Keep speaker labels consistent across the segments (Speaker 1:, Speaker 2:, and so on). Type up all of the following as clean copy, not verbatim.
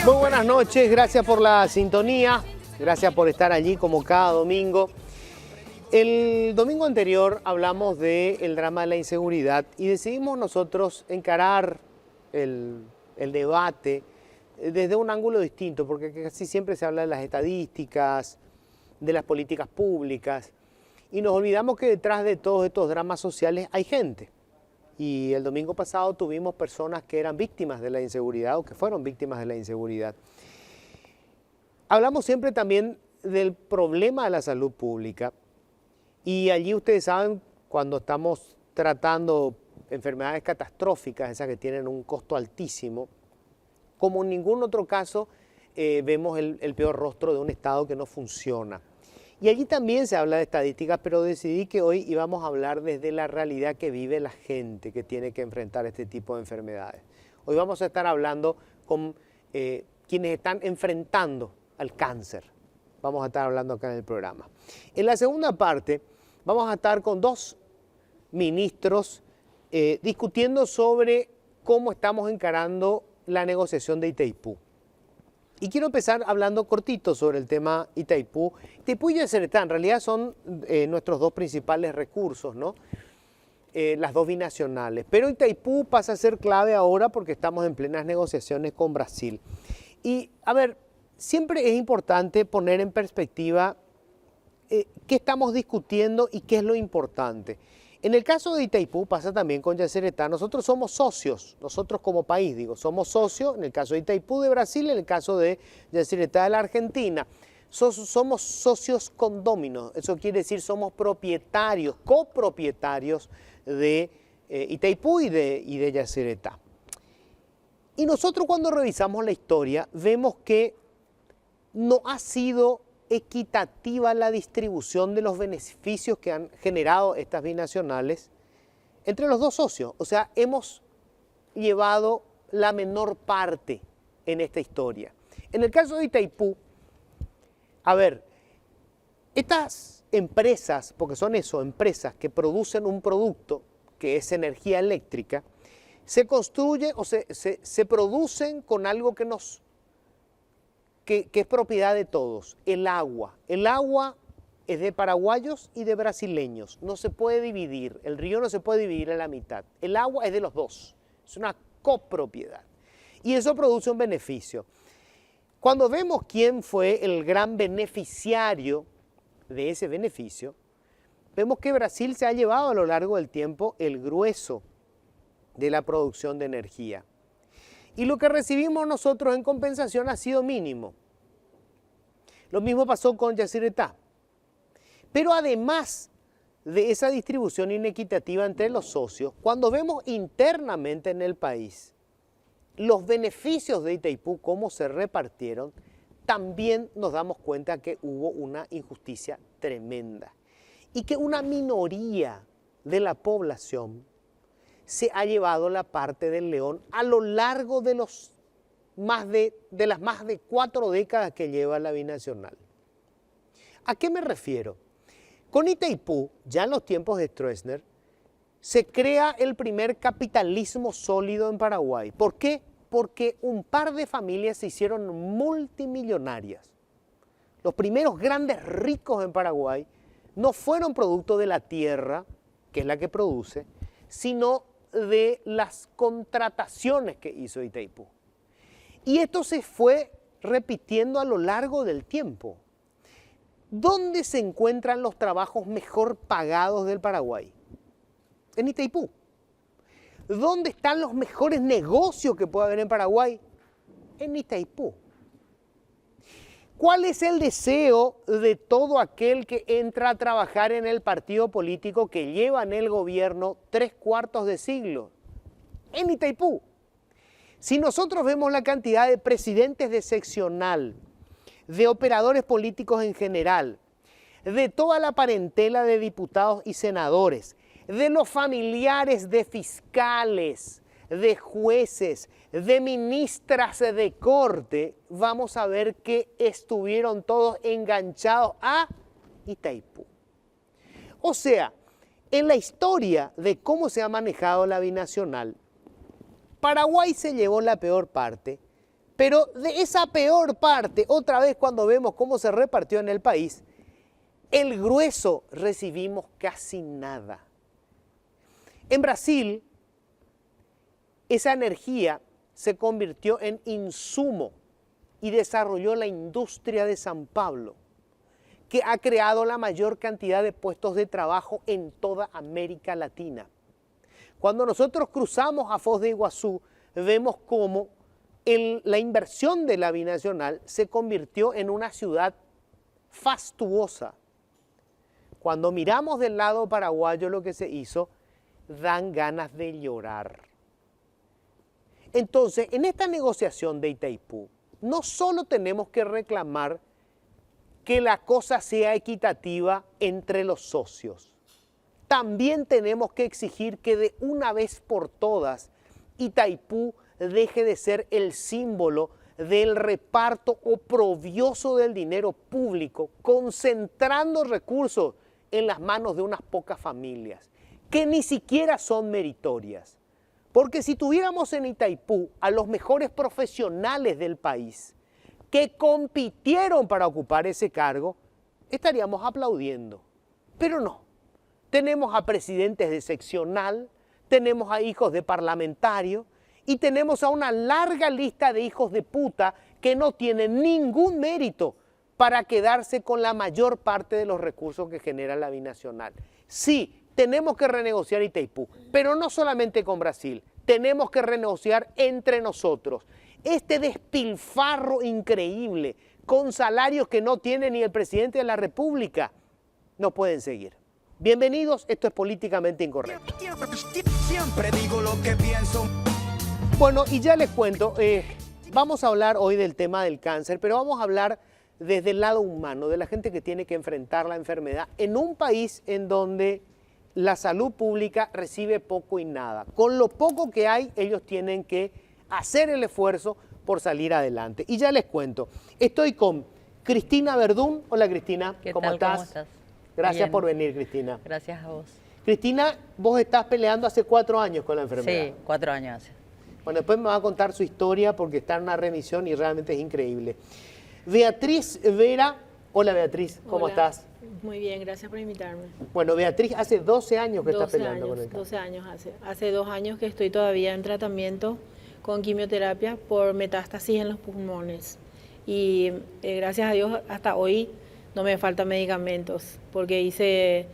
Speaker 1: Muy buenas noches, gracias por la sintonía, gracias por estar allí como cada domingo. El domingo anterior hablamos del drama de la inseguridad y decidimos nosotros encarar el debate desde un ángulo distinto, porque casi siempre se habla de las estadísticas, de las políticas públicas, y nos olvidamos que detrás de todos estos dramas sociales hay gente. Y el domingo pasado tuvimos personas que eran víctimas de la inseguridad o que fueron víctimas de la inseguridad. Hablamos siempre también del problema de la salud pública. Y allí ustedes saben, cuando estamos tratando enfermedades catastróficas, esas que tienen un costo altísimo, como en ningún otro caso vemos el peor rostro de un Estado que no funciona. Y allí también se habla de estadísticas, pero decidí que hoy íbamos a hablar desde la realidad que vive la gente que tiene que enfrentar este tipo de enfermedades. Hoy vamos a estar hablando con quienes están enfrentando al cáncer. Vamos a estar hablando acá en el programa. En la segunda parte vamos a estar con dos ministros discutiendo sobre cómo estamos encarando la negociación de Itaipú. Y quiero empezar hablando cortito sobre el tema Itaipú. Itaipú y Yacyretá en realidad son nuestros dos principales recursos, ¿no? Las dos binacionales. Pero Itaipú pasa a ser clave ahora porque estamos en plenas negociaciones con Brasil. Y a ver, siempre es importante poner en perspectiva qué estamos discutiendo y qué es lo importante. En el caso de Itaipú pasa también con Yacyretá. Nosotros somos socios, nosotros como país, digo, somos socios, en el caso de Itaipú de Brasil, en el caso de Yacyretá de la Argentina. Somos socios condóminos, eso quiere decir somos propietarios, copropietarios de Itaipú y de Yacyretá. Y nosotros cuando revisamos la historia vemos que no ha sido equitativa la distribución de los beneficios que han generado estas binacionales entre los dos socios. O sea, hemos llevado la menor parte en esta historia. En el caso de Itaipú, a ver, estas empresas, porque son eso, empresas que producen un producto que es energía eléctrica, se construyen o se producen con algo que es propiedad de todos, el agua. El agua es de paraguayos y de brasileños, no se puede dividir, el río no se puede dividir a la mitad. El agua es de los dos, es una copropiedad y eso produce un beneficio. Cuando vemos quién fue el gran beneficiario de ese beneficio, vemos que Brasil se ha llevado a lo largo del tiempo el grueso de la producción de energía. Y lo que recibimos nosotros en compensación ha sido mínimo. Lo mismo pasó con Yacyretá. Pero además de esa distribución inequitativa entre los socios, cuando vemos internamente en el país los beneficios de Itaipú, cómo se repartieron, también nos damos cuenta que hubo una injusticia tremenda y que una minoría de la población se ha llevado la parte del león a lo largo de las más de 4 décadas que lleva la binacional. ¿A qué me refiero? Con Itaipú, ya en los tiempos de Stroessner, se crea el primer capitalismo sólido en Paraguay. ¿Por qué? Porque un par de familias se hicieron multimillonarias. Los primeros grandes ricos en Paraguay no fueron producto de la tierra, que es la que produce, sino de las contrataciones que hizo Itaipú. Y esto se fue repitiendo a lo largo del tiempo. ¿Dónde se encuentran los trabajos mejor pagados del Paraguay? En Itaipú. ¿Dónde están los mejores negocios que puede haber en Paraguay? En Itaipú. ¿Cuál es el deseo de todo aquel que entra a trabajar en el partido político que lleva en el gobierno 3/4 de siglo? En Itaipú. Si nosotros vemos la cantidad de presidentes de seccional, de operadores políticos en general, de toda la parentela de diputados y senadores, de los familiares de fiscales, de jueces, de ministras de corte, vamos a ver que estuvieron todos enganchados a Itaipú. O sea, en la historia de cómo se ha manejado la binacional, Paraguay se llevó la peor parte, Pero de esa peor parte, otra vez cuando vemos cómo se repartió en el país, el grueso recibimos casi nada. En Brasil, esa energía se convirtió en insumo y desarrolló la industria de San Pablo, que ha creado la mayor cantidad de puestos de trabajo en toda América Latina. Cuando nosotros cruzamos a Foz de Iguazú, vemos cómo la inversión de la binacional se convirtió en una ciudad fastuosa. Cuando miramos del lado paraguayo lo que se hizo, dan ganas de llorar. Entonces, en esta negociación de Itaipú, no solo tenemos que reclamar que la cosa sea equitativa entre los socios, también tenemos que exigir que de una vez por todas Itaipú deje de ser el símbolo del reparto oprobioso del dinero público, concentrando recursos en las manos de unas pocas familias, que ni siquiera son meritorias. Porque si tuviéramos en Itaipú a los mejores profesionales del país que compitieron para ocupar ese cargo, estaríamos aplaudiendo. Pero no, tenemos a presidentes de seccional, tenemos a hijos de parlamentarios y tenemos a una larga lista de hijos de puta que no tienen ningún mérito para quedarse con la mayor parte de los recursos que genera la binacional. Sí, tenemos que renegociar Itaipú, pero no solamente con Brasil, tenemos que renegociar entre nosotros. Este despilfarro increíble, con salarios que no tiene ni el presidente de la República, no pueden seguir. Bienvenidos, esto es Políticamente Incorrecto.
Speaker 2: Siempre digo lo que pienso.
Speaker 1: Bueno, y ya les cuento, vamos a hablar hoy del tema del cáncer, pero vamos a hablar desde el lado humano, de la gente que tiene que enfrentar la enfermedad en un país en donde la salud pública recibe poco y nada. Con lo poco que hay, ellos tienen que hacer el esfuerzo por salir adelante. Y ya les cuento, estoy con Cristina Verdún. Hola Cristina, ¿cómo estás?
Speaker 3: ¿Cómo estás?
Speaker 1: Gracias
Speaker 3: Bien.
Speaker 1: por venir, Cristina.
Speaker 3: Gracias a vos.
Speaker 1: Cristina, vos estás peleando hace 4 años con la enfermedad.
Speaker 3: Sí, 4 años hace.
Speaker 1: Bueno, después me va a contar su historia porque está en una remisión y realmente es increíble. Beatriz Vera, hola Beatriz, ¿cómo
Speaker 4: Hola.
Speaker 1: estás?
Speaker 4: Muy bien, gracias por invitarme.
Speaker 1: Bueno, Beatriz hace 12 años que está
Speaker 4: 12
Speaker 1: peleando
Speaker 4: años,
Speaker 1: con el cáncer.
Speaker 4: 12 años hace 2 años que estoy todavía en tratamiento con quimioterapia por metástasis en los pulmones. Y gracias a Dios hasta hoy no me faltan medicamentos porque hice,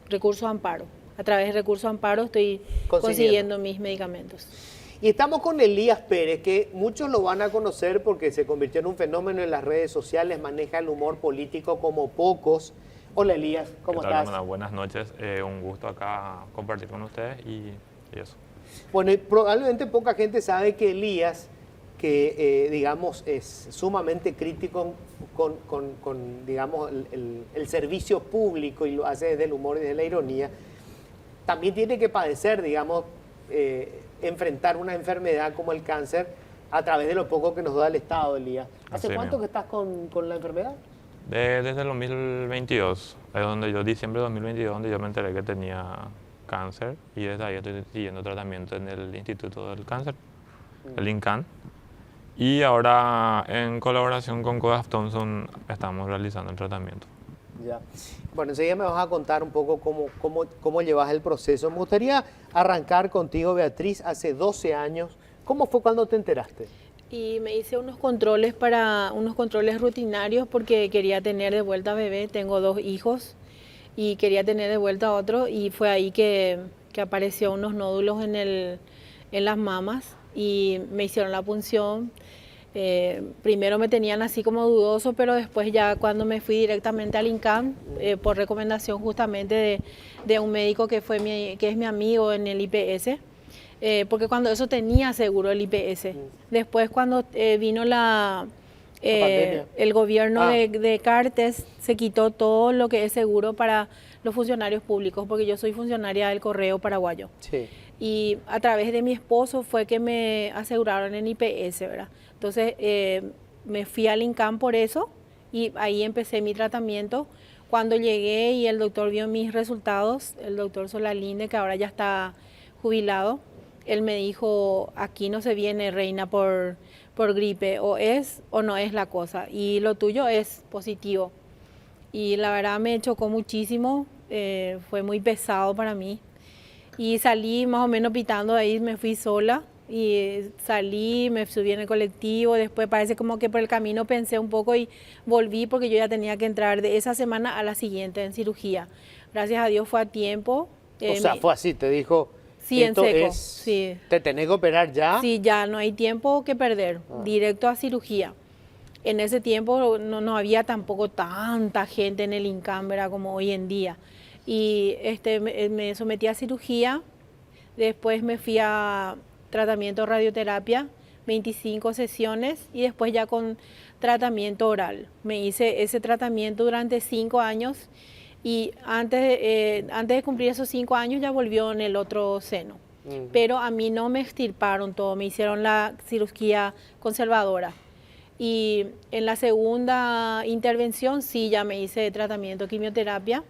Speaker 4: recurso amparo. A través de recurso amparo estoy consiguiendo mis medicamentos.
Speaker 1: Y estamos con Elías Pérez, que muchos lo van a conocer porque se convirtió en un fenómeno en las redes sociales, maneja el humor político como pocos. Hola Elías, ¿cómo
Speaker 5: ¿Qué tal,
Speaker 1: estás?
Speaker 5: hermana? Buenas noches, un gusto acá compartir con ustedes y eso.
Speaker 1: Bueno, y probablemente poca gente sabe que Elías, que digamos es sumamente crítico con digamos, el servicio público y lo hace desde el humor y desde la ironía, también tiene que padecer, digamos, enfrentar una enfermedad como el cáncer a través de lo poco que nos da el Estado, Elías. ¿Hace
Speaker 5: Así
Speaker 1: cuánto
Speaker 5: mismo.
Speaker 1: que estás con la enfermedad?
Speaker 5: Desde el 2022, es donde yo, diciembre de 2022, donde yo me enteré que tenía cáncer y desde ahí estoy siguiendo tratamiento en el Instituto del Cáncer, el INCAN. Y ahora en colaboración con Kodak Thompson estamos realizando el tratamiento.
Speaker 1: Ya. Bueno, enseguida me vas a contar un poco cómo llevas el proceso. Me gustaría arrancar contigo, Beatriz, hace 12 años. ¿Cómo fue cuando te enteraste?
Speaker 4: Y me hice unos controles rutinarios porque quería tener de vuelta a bebé. Tengo 2 hijos y quería tener de vuelta a otro y fue ahí que apareció unos nódulos en las mamas y me hicieron la punción. Primero me tenían así como dudoso, pero después ya cuando me fui directamente al INCAN, por recomendación justamente de un médico que es mi amigo en el IPS, porque cuando eso tenía seguro el IPS. Después cuando vino el gobierno de Cartes, se quitó todo lo que es seguro para los funcionarios públicos, porque yo soy funcionaria del Correo Paraguayo.
Speaker 1: Sí.
Speaker 4: Y a través de mi esposo fue que me aseguraron en IPS, ¿verdad? Entonces me fui al INCAN por eso y ahí empecé mi tratamiento. Cuando llegué y el doctor vio mis resultados, el doctor Solalinde, que ahora ya está jubilado, él me dijo, aquí no se viene, reina, por gripe, o es o no es la cosa, y lo tuyo es positivo. Y la verdad me chocó muchísimo, fue muy pesado para mí. Y salí más o menos pitando de ahí, me fui sola y salí, me subí en el colectivo, después parece como que por el camino pensé un poco y volví porque yo ya tenía que entrar de esa semana a la siguiente en cirugía. Gracias a Dios fue a tiempo.
Speaker 1: O sea, fue así, te dijo,
Speaker 4: sí,
Speaker 1: esto
Speaker 4: en seco,
Speaker 1: es,
Speaker 4: sí.
Speaker 1: te tenés que operar ya.
Speaker 4: Sí, ya no hay tiempo que perder, directo a cirugía. En ese tiempo no había tampoco tanta gente en el INCAM, ¿verdad? Como hoy en día. Y me sometí a cirugía, después me fui a tratamiento radioterapia, 25 sesiones y después ya con tratamiento oral. Me hice ese tratamiento durante 5 años y antes de cumplir esos 5 años ya volvió en el otro seno. Pero a mí no me extirparon todo, me hicieron la cirugía conservadora. Y en la segunda intervención sí ya me hice tratamiento quimioterapia.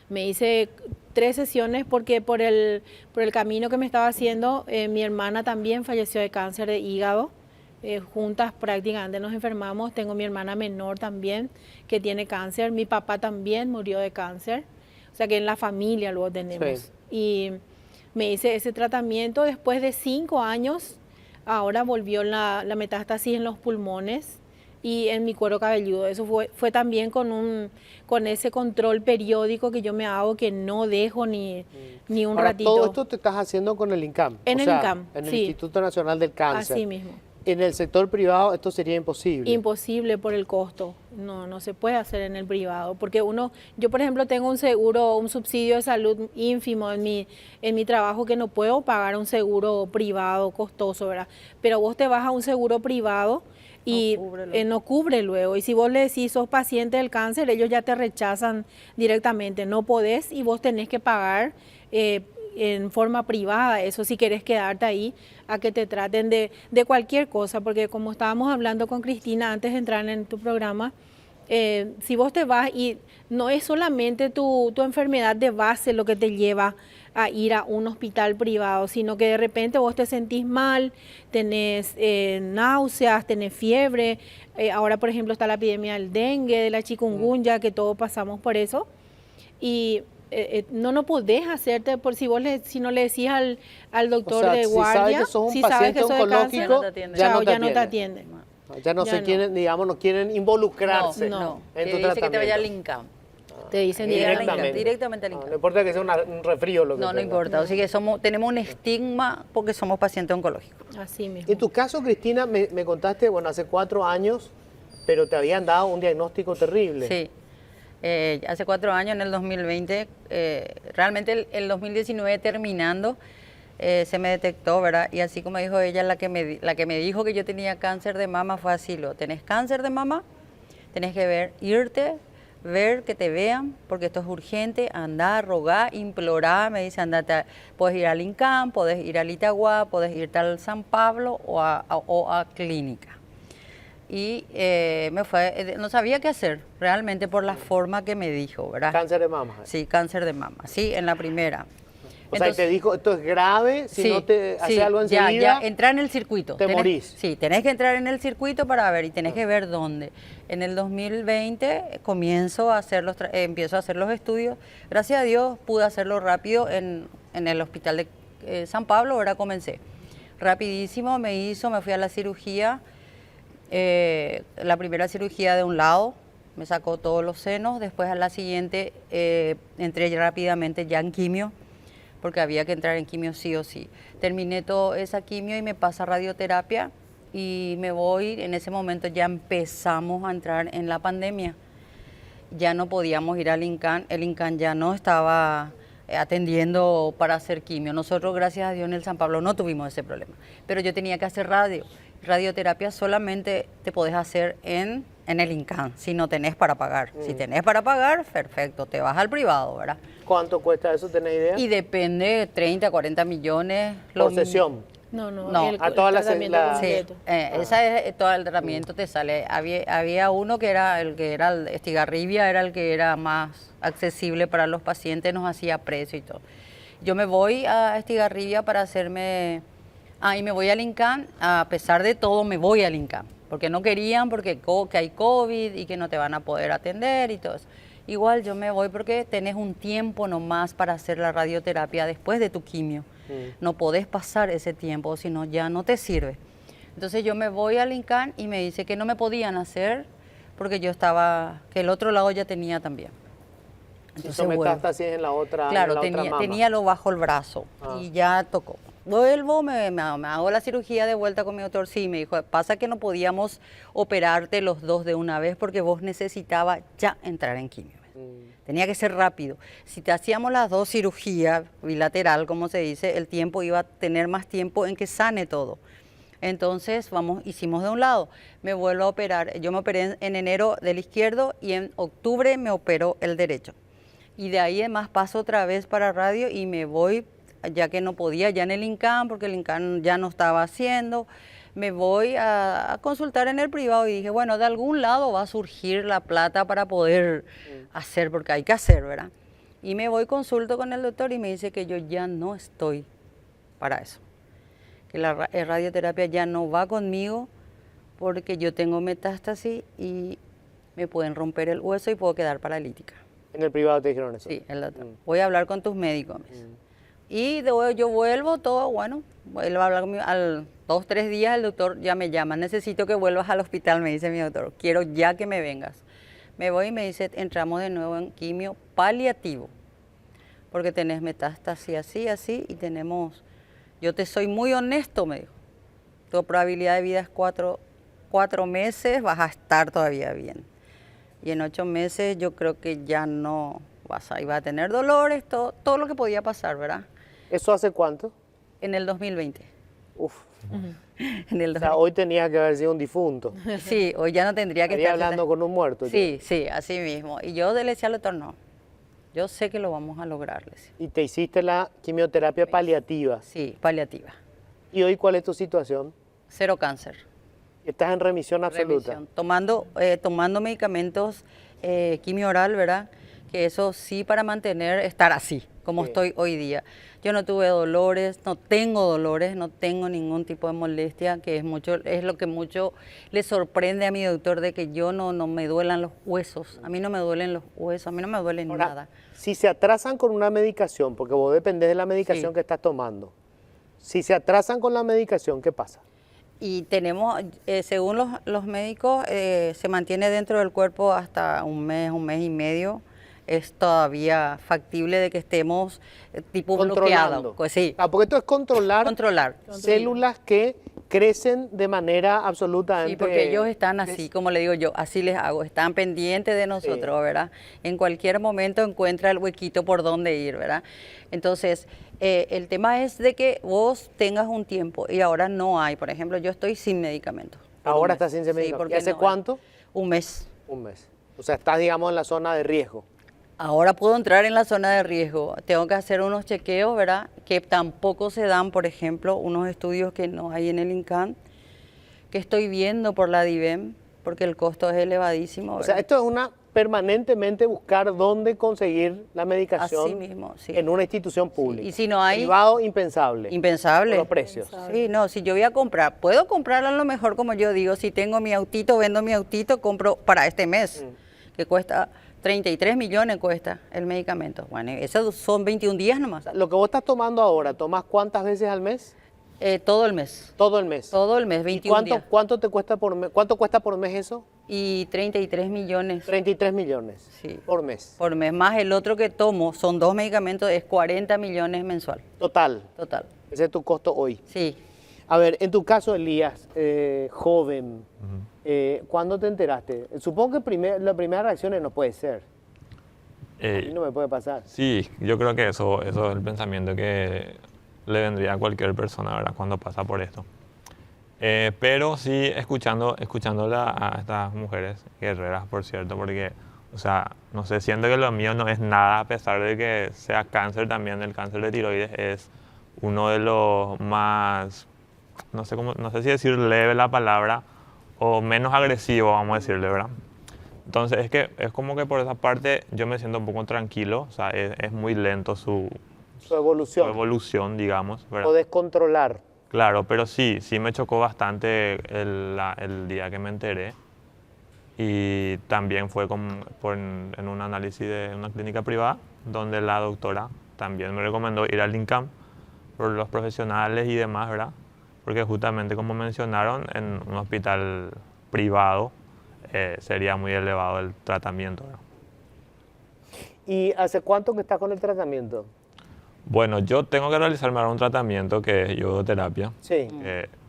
Speaker 4: Me hice 3 sesiones porque por el camino que me estaba haciendo, mi hermana también falleció de cáncer de hígado. Juntas prácticamente nos enfermamos. Tengo mi hermana menor también que tiene cáncer. Mi papá también murió de cáncer. O sea que en la familia luego tenemos.
Speaker 1: Sí.
Speaker 4: Y me hice ese tratamiento después de 5 años. Ahora volvió la metástasis en los pulmones y en mi cuero cabelludo. Eso fue también con ese control periódico que yo me hago, que no dejo ni un
Speaker 1: Ahora,
Speaker 4: ratito.
Speaker 1: todo esto te estás haciendo con el INCAM.
Speaker 4: En
Speaker 1: o
Speaker 4: el
Speaker 1: sea,
Speaker 4: INCAM,
Speaker 1: en el
Speaker 4: sí.
Speaker 1: Instituto Nacional del Cáncer.
Speaker 4: Así mismo.
Speaker 1: En el sector privado esto sería imposible.
Speaker 4: Imposible por el costo. No se puede hacer en el privado. Porque yo por ejemplo tengo un seguro, un subsidio de salud ínfimo en mi trabajo que no puedo pagar un seguro privado costoso, ¿verdad? Pero vos te vas a un seguro privado y no cubre luego. Y si vos le decís sos paciente del cáncer, ellos ya te rechazan directamente. No podés y vos tenés que pagar en forma privada, eso si querés quedarte ahí, a que te traten de cualquier cosa, porque como estábamos hablando con Cristina antes de entrar en tu programa, si vos te vas y no es solamente tu enfermedad de base lo que te lleva a ir a un hospital privado, sino que de repente vos te sentís mal, tenés náuseas, tenés fiebre, ahora por ejemplo está la epidemia del dengue, de la chikungunya, que todos pasamos por eso, y no podés hacerte, por si no le decís al doctor de guardia,
Speaker 1: si sabes que sos un paciente oncológico,
Speaker 4: ya no te atiende.
Speaker 1: Ya no se quieren, digamos, no quieren involucrarse
Speaker 4: No.
Speaker 1: en tu
Speaker 3: dice
Speaker 1: tratamiento.
Speaker 3: que te vaya al INCAM.
Speaker 4: Te dicen
Speaker 3: Directamente al INCAM.
Speaker 1: No importa que sea un resfrío lo que
Speaker 3: No
Speaker 1: tenga.
Speaker 3: importa. Así que tenemos un estigma porque somos pacientes oncológicos.
Speaker 4: Así mismo.
Speaker 1: En tu caso, Cristina, me contaste, bueno, hace 4 años, pero te habían dado un diagnóstico terrible.
Speaker 3: Sí. Hace 4 años, en el 2020, realmente el 2019 terminando, se me detectó, ¿verdad? Y así como dijo ella, la que me dijo que yo tenía cáncer de mama fue así: tenés cáncer de mama, tenés que ver que te vean, porque esto es urgente, andar, rogar, implorar, me dice, andate, puedes ir al INCAM, puedes ir al Itagua, puedes irte al San Pablo o a clínica. Y no sabía qué hacer, realmente por la forma que me dijo, ¿verdad?
Speaker 1: Cáncer de mama.
Speaker 3: Sí, cáncer de mama, sí, en la primera.
Speaker 1: O sea, te dijo, esto es grave, si no te hace algo enseguida,
Speaker 3: ya, entrar en el circuito.
Speaker 1: morís.
Speaker 3: Sí, tenés que entrar en el circuito para ver y tenés que ver dónde. En el 2020 empiezo a hacer los estudios. Gracias a Dios pude hacerlo rápido en el hospital de San Pablo, ahora comencé. Rapidísimo me fui a la cirugía, la primera cirugía de un lado, me sacó todos los senos, después a la siguiente entré rápidamente ya en quimio, porque había que entrar en quimio sí o sí. Terminé toda esa quimio y me pasa radioterapia y me voy, en ese momento ya empezamos a entrar en la pandemia. Ya no podíamos ir al INCAN, el INCAN ya no estaba atendiendo para hacer quimio. Nosotros, gracias a Dios, en el San Pablo no tuvimos ese problema, pero yo tenía que hacer radioterapia solamente te podés hacer en el INCAN, si no tenés para pagar. Si tenés para pagar, perfecto, te vas al privado, ¿verdad?
Speaker 1: ¿Cuánto cuesta eso? ¿Tenés idea?
Speaker 3: Y depende, 30, 40 millones.
Speaker 1: Por sesión.
Speaker 4: No,
Speaker 1: a todas las
Speaker 4: tratamiento completo.
Speaker 3: Esa es todo el tratamiento te sale. Había uno que era el Estigarribia, era el que era más accesible para los pacientes, nos hacía precio y todo. Yo me voy a Estigarribia para hacerme... Ah, y me voy al INCAN, a pesar de todo me voy al INCAN, porque no querían, porque que hay COVID y que no te van a poder atender y todo eso. Igual yo me voy porque tenés un tiempo nomás para hacer la radioterapia después de tu quimio. No podés pasar ese tiempo, si no ya no te sirve. Entonces yo me voy al INCAN y me dice que no me podían hacer porque yo estaba, que el otro lado ya tenía también.
Speaker 1: Entonces, hizo metástasis en la otra,
Speaker 3: claro,
Speaker 1: en la otra mama.
Speaker 3: tenía lo bajo el brazo y ya tocó. Vuelvo, me hago la cirugía de vuelta con mi doctor. Sí, me dijo, pasa que no podíamos operarte los dos de una vez porque vos necesitabas ya entrar en quimio. Tenía que ser rápido. Si te hacíamos las dos cirugías, bilateral, como se dice, el tiempo iba a tener más tiempo en que sane todo. Entonces, hicimos de un lado. Me vuelvo a operar. Yo me operé en enero del izquierdo y en octubre me operó el derecho. Y de ahí además paso otra vez para radio y me voy, ya que no podía, ya en el INCAN, porque el INCAN ya no estaba haciendo, me voy a consultar en el privado y dije, bueno, de algún lado va a surgir la plata para poder hacer, porque hay que hacer, ¿verdad? Y me voy, consulto con el doctor y me dice que yo ya no estoy para eso, que la radioterapia ya no va conmigo porque yo tengo metástasis y me pueden romper el hueso y puedo quedar paralítica.
Speaker 1: ¿En el privado te dijeron eso?
Speaker 3: Sí, el doctor. Voy a hablar con tus médicos. Y yo vuelvo, todo, bueno, vuelvo a hablar con al 2, 3 días, el doctor ya me llama, necesito que vuelvas al hospital, me dice mi doctor, quiero ya que me vengas. Me voy y me dice, entramos de nuevo en quimio paliativo, porque tenés metástasis así, así, y tenemos, yo te soy muy honesto, me dijo, tu probabilidad de vida es 4 meses, vas a estar todavía bien. Y en 8 meses yo creo que ya no iba a tener dolores, todo lo que podía pasar, ¿verdad?
Speaker 1: ¿Eso hace cuánto?
Speaker 3: En el 2020.
Speaker 1: Uf.
Speaker 3: En el
Speaker 1: O sea, hoy tenía que haber sido un difunto.
Speaker 3: Sí, hoy ya no tendría que
Speaker 1: estar hablando con un muerto.
Speaker 3: Sí, sí, así mismo. Y yo le decía al doctor, no, yo sé que lo vamos a lograr.
Speaker 1: ¿Y te hiciste la quimioterapia paliativa?
Speaker 3: Sí, paliativa.
Speaker 1: ¿Y hoy cuál es tu situación?
Speaker 3: 0 cáncer.
Speaker 1: ¿Estás en remisión absoluta?
Speaker 3: Remisión. Tomando medicamentos, quimio oral, ¿verdad? Que eso sí para estar así, como estoy hoy día. Yo no tuve dolores, no tengo dolores, no tengo ningún tipo de molestia, que es lo que mucho le sorprende a mi doctor, de que yo no me duelan los huesos. A mí no me duelen los huesos, a mí no me duele nada.
Speaker 1: Si se atrasan con una medicación, porque vos dependés de la medicación que estás tomando, si se atrasan con la medicación, ¿qué pasa?
Speaker 3: Y tenemos, según los médicos, se mantiene dentro del cuerpo hasta un mes y medio. Es todavía factible de que estemos tipo bloqueados. Pues sí.
Speaker 1: Porque esto es controlar células que crecen de manera absolutamente...
Speaker 3: Sí, porque ellos están así, como le digo yo, así les hago, están pendientes de nosotros, ¿verdad? En cualquier momento encuentra el huequito por donde ir, ¿verdad? Entonces, el tema es de que vos tengas un tiempo y ahora no hay. Por ejemplo, yo estoy sin medicamentos.
Speaker 1: Ahora estás sin medicamentos. ¿Y hace cuánto?
Speaker 3: Un mes.
Speaker 1: Un mes. O sea, estás, digamos, en la zona de riesgo.
Speaker 3: Ahora puedo entrar en la zona de riesgo. Tengo que hacer unos chequeos, ¿verdad? Que tampoco se dan, por ejemplo, unos estudios que no hay en el INCAN, que estoy viendo por la DIVEM, porque el costo es elevadísimo, ¿verdad?
Speaker 1: O sea, esto es permanentemente buscar dónde conseguir la medicación.
Speaker 3: Así mismo, sí.
Speaker 1: En una institución pública.
Speaker 3: Sí. Y si no hay...
Speaker 1: Privado, impensable.
Speaker 3: Impensable.
Speaker 1: Por los precios.
Speaker 3: Sí, no, si yo voy a comprar, puedo comprar a lo mejor, como yo digo, si tengo mi autito, vendo mi autito, compro para este mes, que cuesta... 33 millones cuesta el medicamento. Bueno, esos son 21 días nomás.
Speaker 1: Lo que vos estás tomando ahora, ¿tomás cuántas veces al mes?
Speaker 3: Todo el mes.
Speaker 1: Todo el mes.
Speaker 3: Todo el mes, 21 días.
Speaker 1: ¿Cuánto te cuesta por mes? ¿Cuánto cuesta por mes eso?
Speaker 3: Y 33 millones.
Speaker 1: 33 millones.
Speaker 3: Sí.
Speaker 1: Por mes.
Speaker 3: Por mes, más el otro que tomo, son 2 medicamentos, es 40 millones mensual.
Speaker 1: Total.
Speaker 3: Total.
Speaker 1: Ese es tu costo hoy.
Speaker 3: Sí.
Speaker 1: A ver, en tu caso, Elías, joven, ¿cuándo te enteraste? Supongo que la primera reacción es no puede ser. A mí no me puede pasar.
Speaker 5: Sí, yo creo que eso es el pensamiento que le vendría a cualquier persona, ¿verdad?, cuando pasa por esto. Pero sí, escuchándola a estas mujeres guerreras, por cierto, porque, o sea, no sé, siento que lo mío no es nada, a pesar de que sea cáncer también. El cáncer de tiroides es uno de los más, no sé si decir leve la palabra, o menos agresivo, vamos a decirle, ¿verdad? Entonces es como que por esa parte yo me siento un poco tranquilo. O sea, es muy lento su
Speaker 1: Su evolución.
Speaker 5: su evolución, digamos, ¿verdad?
Speaker 1: Podés controlar.
Speaker 5: Claro, pero sí me chocó bastante el día que me enteré. Y también fue en un análisis de una clínica privada, donde la doctora también me recomendó ir al INCAM por los profesionales y demás, ¿verdad? Porque justamente como mencionaron, en un hospital privado sería muy elevado el tratamiento, ¿verdad?
Speaker 1: ¿Y hace cuánto que estás con el tratamiento?
Speaker 5: Bueno, yo tengo que realizarme ahora un tratamiento que es iodoterapia,
Speaker 1: Sí.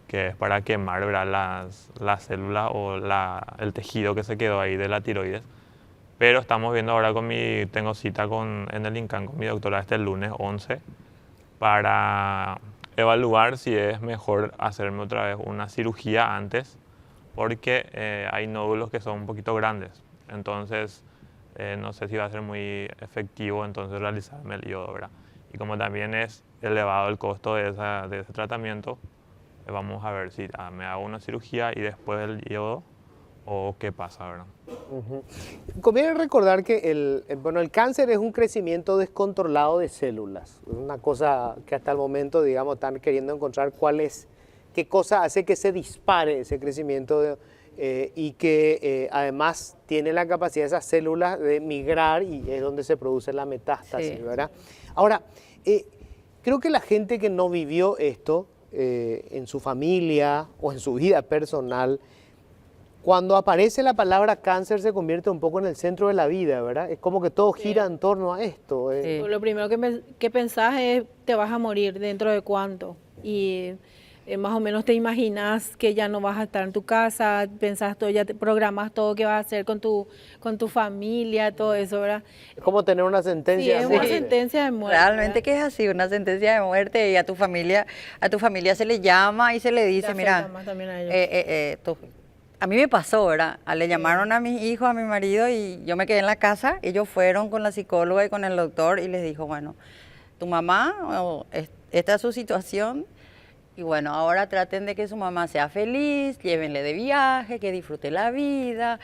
Speaker 5: que es para quemar, ¿verdad? las células o el tejido que se quedó ahí de la tiroides. Pero estamos viendo ahora tengo cita en el INCAN con mi doctora este lunes 11 para evaluar si es mejor hacerme otra vez una cirugía antes, porque hay nódulos que son un poquito grandes. Entonces, no sé si va a ser muy efectivo entonces realizarme el iodo, ¿verdad? Y como también es elevado el costo de ese tratamiento, vamos a ver si me hago una cirugía y después el iodo o qué pasa, ¿verdad?
Speaker 1: Conviene recordar que el cáncer es un crecimiento descontrolado de células. Es una cosa que hasta el momento, digamos, están queriendo encontrar qué cosa hace que se dispare ese crecimiento y que además tiene la capacidad de esas células de migrar y es donde se produce la metástasis,
Speaker 3: Sí.
Speaker 1: ¿verdad? Ahora, creo que la gente que no vivió esto en su familia o en su vida personal, cuando aparece la palabra cáncer se convierte un poco en el centro de la vida, ¿verdad? Es como que todo gira en torno a esto.
Speaker 3: Sí.
Speaker 4: Lo primero que pensás es, te vas a morir dentro de cuánto. Y más o menos te imaginas que ya no vas a estar en tu casa, pensás todo, ya te programas todo que vas a hacer con tu familia, todo eso, ¿verdad?
Speaker 1: Es como tener una
Speaker 4: Sí,
Speaker 1: sentencia
Speaker 4: es
Speaker 1: de
Speaker 4: una
Speaker 1: muerte.
Speaker 4: sentencia de muerte.
Speaker 3: Realmente
Speaker 4: ¿verdad?
Speaker 3: que es así, una sentencia de muerte y a tu familia se le llama y se le dice,
Speaker 4: Te
Speaker 3: mira,
Speaker 4: afecta más también a ellos.
Speaker 3: a mí me pasó, ¿verdad? Le llamaron a mis hijos, a mi marido y yo me quedé en la casa. Ellos fueron con la psicóloga y con el doctor y les dijo, bueno, tu mamá, esta es su situación y bueno, ahora traten de que su mamá sea feliz, llévenle de viaje, que disfrute la vida,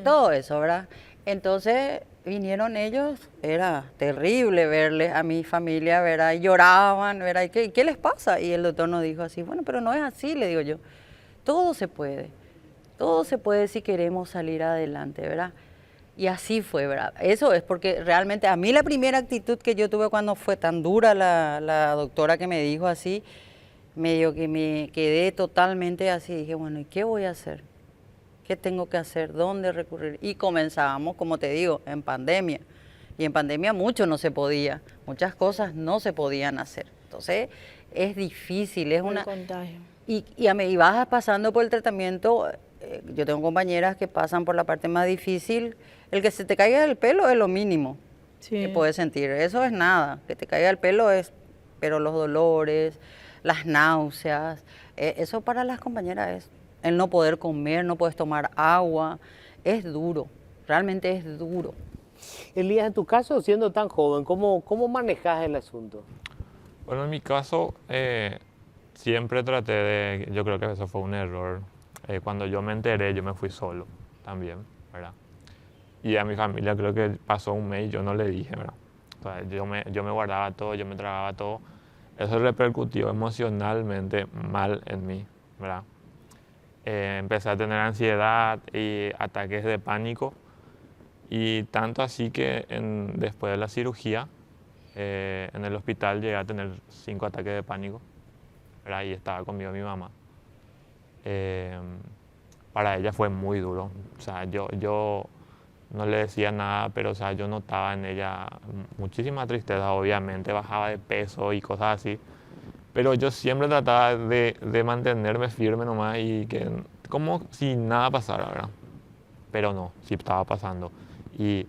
Speaker 3: todo eso, ¿verdad? Entonces vinieron ellos, era terrible verles a mi familia, ¿verdad? Y lloraban, ¿verdad? ¿Y qué les pasa? Y el doctor nos dijo así, bueno, pero no es así, le digo yo, todo se puede. Todo se puede si queremos salir adelante, ¿verdad? Y así fue, ¿verdad? Eso es porque realmente a mí la primera actitud que yo tuve cuando fue tan dura la doctora que me dijo así, medio que me quedé totalmente así, dije, bueno, ¿y qué voy a hacer? ¿Qué tengo que hacer? ¿Dónde recurrir? Y comenzábamos, como te digo, en pandemia. Y en pandemia mucho no se podía, muchas cosas no se podían hacer. Entonces es difícil, es
Speaker 4: Por el
Speaker 3: una...
Speaker 4: contagio.
Speaker 3: Y vas pasando por el tratamiento, yo tengo compañeras que pasan por la parte más difícil, el que se te caiga el pelo es lo mínimo que
Speaker 4: Sí.
Speaker 3: puedes sentir, eso es nada, que te caiga el pelo es, pero los dolores, las náuseas, eso para las compañeras es el no poder comer, no puedes tomar agua, es duro, realmente es duro.
Speaker 1: Elías, en tu caso, siendo tan joven, ¿cómo manejas el asunto?
Speaker 5: Bueno, en mi caso, siempre yo creo que eso fue un error. Cuando yo me enteré, yo me fui solo también, ¿verdad? Y a mi familia creo que pasó un mes y yo no le dije, ¿verdad? O sea, yo me guardaba todo, yo me tragaba todo. Eso repercutió emocionalmente mal en mí, ¿verdad? Empecé a tener ansiedad y ataques de pánico. Y tanto así que después de la cirugía, en el hospital llegué a tener 5 ataques de pánico, ¿verdad? Y estaba conmigo mi mamá. Para ella fue muy duro. O sea, yo no le decía nada, pero o sea, yo notaba en ella muchísima tristeza, obviamente, bajaba de peso y cosas así. Pero yo siempre trataba de mantenerme firme nomás y que como si nada pasara, ¿verdad? Pero no, sí estaba pasando. Y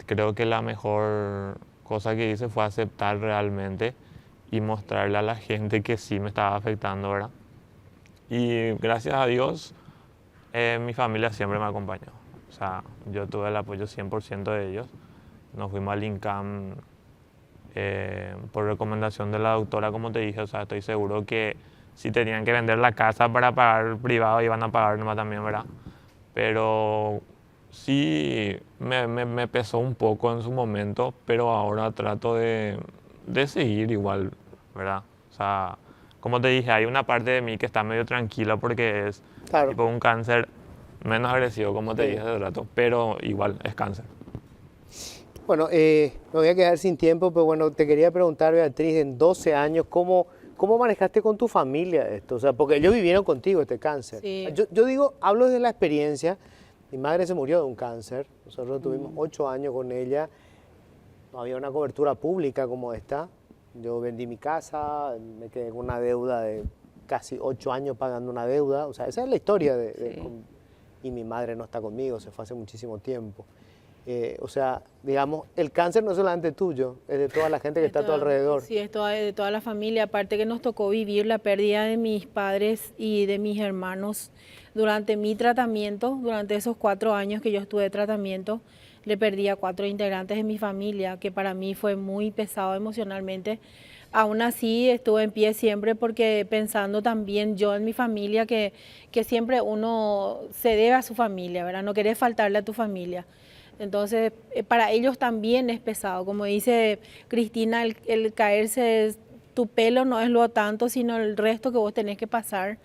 Speaker 5: creo que la mejor cosa que hice fue aceptar realmente y mostrarle a la gente que sí me estaba afectando, ¿verdad? Y gracias a Dios, mi familia siempre me acompañó. O sea, yo tuve el apoyo 100% de ellos. Nos fuimos al INCAM por recomendación de la doctora, como te dije. O sea, estoy seguro que si tenían que vender la casa para pagar privado, iban a pagar nomás también, ¿verdad? Pero sí me pesó un poco en su momento, pero ahora trato de de seguir igual, ¿verdad? O sea, como te dije, hay una parte de mí que está medio tranquila porque es
Speaker 1: Claro.
Speaker 5: tipo un cáncer menos agresivo, como te
Speaker 1: Sí.
Speaker 5: dije hace rato, pero igual es cáncer.
Speaker 1: Bueno, me voy a quedar sin tiempo, pero bueno, te quería preguntar, Beatriz, en 12 años, ¿cómo manejaste con tu familia esto? O sea, porque ellos vivieron contigo este cáncer.
Speaker 4: Sí.
Speaker 1: Yo digo, hablo de la experiencia. Mi madre se murió de un cáncer. Nosotros tuvimos 8 años con ella. No había una cobertura pública como esta. Yo vendí mi casa, me quedé con una deuda de casi 8 años pagando una deuda. O sea, esa es la historia y mi madre no está conmigo, se fue hace muchísimo tiempo. O sea, digamos, el cáncer no es solamente tuyo, es de toda la gente que está a tu alrededor.
Speaker 4: Sí, es de toda la familia. Aparte que nos tocó vivir la pérdida de mis padres y de mis hermanos durante mi tratamiento, durante esos 4 años que yo estuve de tratamiento, le perdí a 4 integrantes de mi familia, que para mí fue muy pesado emocionalmente. Aún así estuve en pie siempre porque pensando también yo en mi familia, que siempre uno se debe a su familia, ¿verdad? No querés faltarle a tu familia. Entonces, para ellos también es pesado. Como dice Cristina, el caerse, tu pelo no es lo tanto, sino el resto que vos tenés que pasar.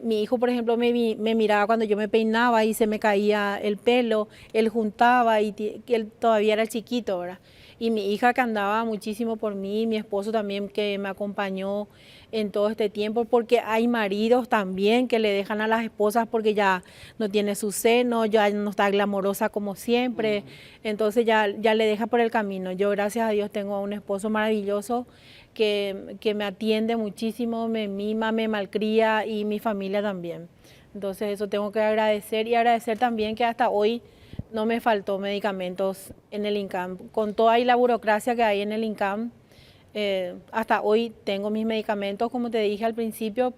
Speaker 4: Mi hijo, por ejemplo, me miraba cuando yo me peinaba y se me caía el pelo, él juntaba y él todavía era chiquito, ¿verdad? Y mi hija que andaba muchísimo por mí, mi esposo también que me acompañó en todo este tiempo, porque hay maridos también que le dejan a las esposas porque ya no tiene su seno, ya no está glamorosa como siempre, entonces ya le deja por el camino. Yo, gracias a Dios, tengo a un esposo maravilloso que me atiende muchísimo, me mima, me malcría y mi familia también. Entonces eso tengo que agradecer y agradecer también que hasta hoy no me faltó medicamentos en el INCAM. Con toda la burocracia que hay en el INCAM, hasta hoy tengo mis medicamentos, como te dije al principio,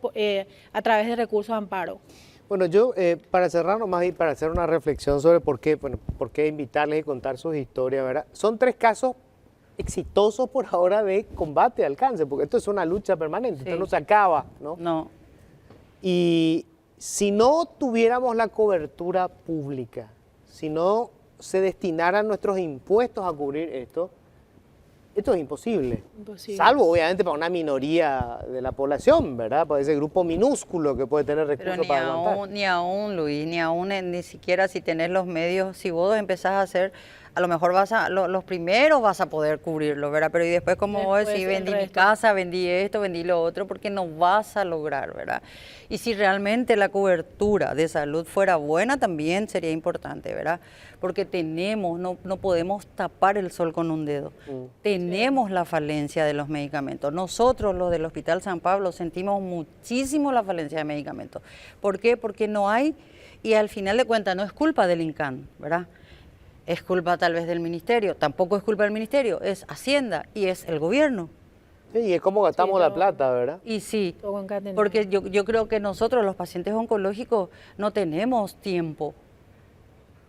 Speaker 4: a través de recursos de amparo.
Speaker 1: Bueno, yo para cerrar nomás y para hacer una reflexión sobre por qué invitarles y contar sus historias, ¿verdad? Son 3 casos exitosos por ahora de combate al cáncer, porque esto es una lucha permanente, esto no se acaba, ¿no?
Speaker 3: No.
Speaker 1: Y si no tuviéramos la cobertura pública, si no se destinaran nuestros impuestos a cubrir esto es imposible.
Speaker 4: Imposible.
Speaker 1: Salvo, obviamente, para una minoría de la población, ¿verdad? Para ese grupo minúsculo que puede tener
Speaker 3: Pero
Speaker 1: recursos para aguantar.
Speaker 3: ni aún, Luis, ni siquiera si tenés los medios, si vos empezás a hacer, a lo mejor los primeros vas a poder cubrirlo, ¿verdad? Pero y después, como vos
Speaker 4: Después
Speaker 3: decís,
Speaker 4: el
Speaker 3: vendí mi
Speaker 4: resto.
Speaker 3: casa, vendí esto, vendí lo otro, porque no vas a lograr, ¿verdad? Y si realmente la cobertura de salud fuera buena, también sería importante, ¿verdad? Porque no podemos tapar el sol con un dedo. Tenemos la falencia de los medicamentos. Nosotros, los del Hospital San Pablo, sentimos muchísimo la falencia de medicamentos. ¿Por qué? Porque no hay, y al final de cuentas no es culpa del INCAN, ¿verdad? Es culpa tal vez del ministerio, tampoco es culpa del ministerio, es Hacienda y es el gobierno.
Speaker 1: Sí, y es como gastamos
Speaker 4: Sí,
Speaker 1: la
Speaker 4: todo.
Speaker 1: plata, ¿verdad?
Speaker 3: Y sí,
Speaker 4: Todo concatenado.
Speaker 3: porque yo creo que nosotros los pacientes oncológicos no tenemos tiempo.